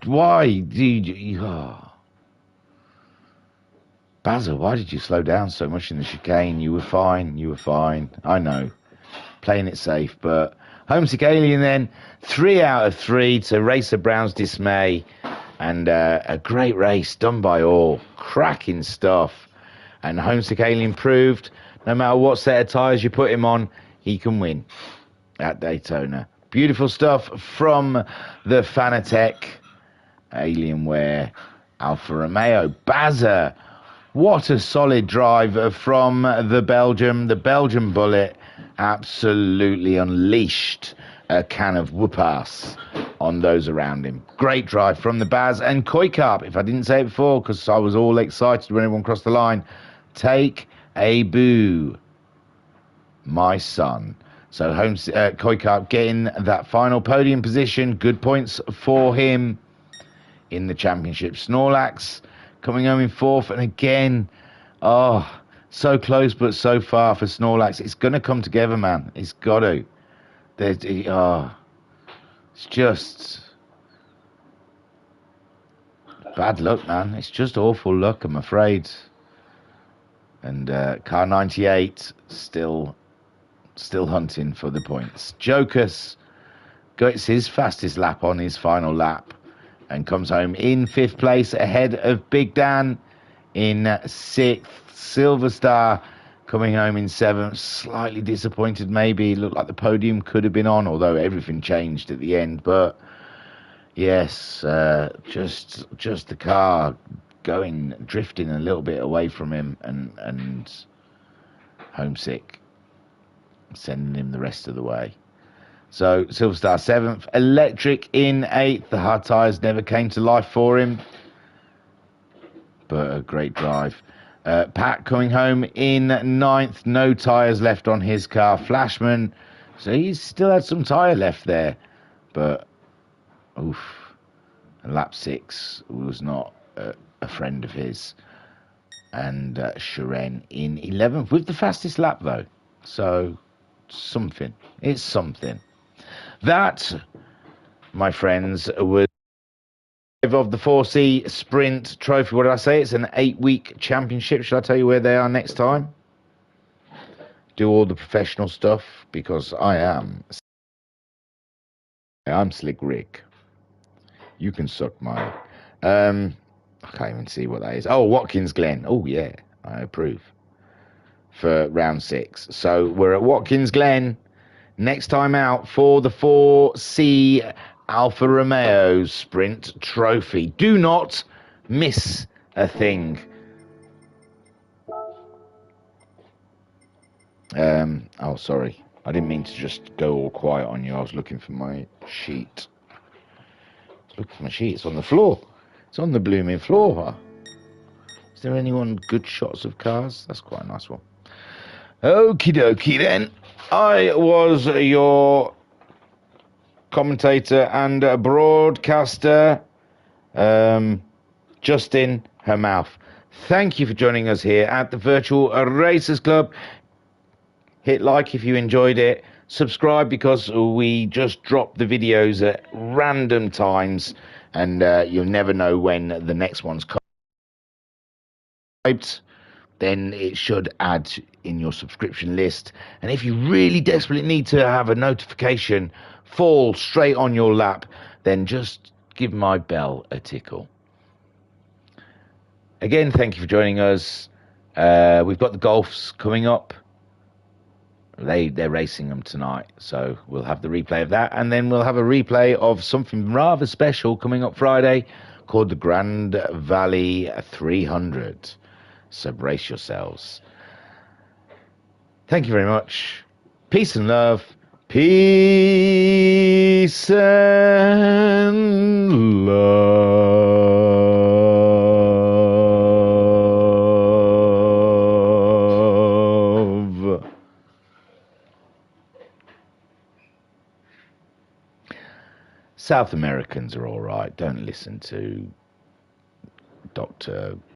Why did you... Oh. Bazza, why did you slow down so much in the chicane? You were fine. I know. Playing it safe, but... Homesick Alien then, 3 out of 3 to Racer Brown's dismay. And a great race done by all. Cracking stuff. And Homesick Alien proved, no matter what set of tyres you put him on, he can win at Daytona. Beautiful stuff from the Fanatec. Alienware Alfa Romeo. Bazza. What a solid drive from the Belgium. The Belgian Bullet absolutely unleashed a can of whoop-ass on those around him. Great drive from the Baz. And Koi Carp, if I didn't say it before, because I was all excited when everyone crossed the line, take a boo, my son. So Koi Carp getting that final podium position. Good points for him in the championship. Snorlax coming home in fourth, and again, oh, so close but so far for Snorlax. It's going to come together, man. It's got to. It's just bad luck, man. It's just awful luck, I'm afraid. And car 98 still hunting for the points. Jokus gets his fastest lap on his final lap and comes home in fifth place ahead of Big Dan in sixth. Silver Star coming home in seventh. Slightly disappointed, maybe. Looked like the podium could have been on, although everything changed at the end. But yes, just the car drifting a little bit away from him, and Homesick sending him the rest of the way. So Silver Star 7th, Electric in 8th. The hard tyres never came to life for him, but a great drive. Pat coming home in 9th. No tyres left on his car. Flashman, so he's still had some tyre left there, but oof. Lap 6 was not a friend of his. And Shiren in 11th with the fastest lap though. So something. It's something. That, my friends, was of the 4C Sprint Trophy. What did I say? It's an 8-week championship. Shall I tell you where they are next time? Do all the professional stuff, because I'm Slick Rick. You can suck my... I can't even see what that is. Oh, Watkins Glen. Oh, yeah, I approve. For round 6. So we're at Watkins Glen next time out for the 4C Alfa Romeo Sprint Trophy. Do not miss a thing. Oh, sorry. I didn't mean to just go all quiet on you. I was looking for my sheet. It's on the floor. It's on the blooming floor. Huh? Is there anyone good shots of cars? That's quite a nice one. Okie dokie then. I was your commentator and broadcaster, Justin Hermouth. Thank you for joining us here at the Virtual Racers Club. Hit like if you enjoyed it. Subscribe, because we just drop the videos at random times and you'll never know when the next one's coming. Then it should add in your subscription list. And if you really desperately need to have a notification fall straight on your lap, then just give my bell a tickle. Again, thank you for joining us. We've got the Golfs coming up. They're racing them tonight, so we'll have the replay of that, and then we'll have a replay of something rather special coming up Friday called the Grand Valley 300. So brace yourselves. Thank you very much. Peace and love. Peace and love. South Americans are all right. Don't listen to Dr.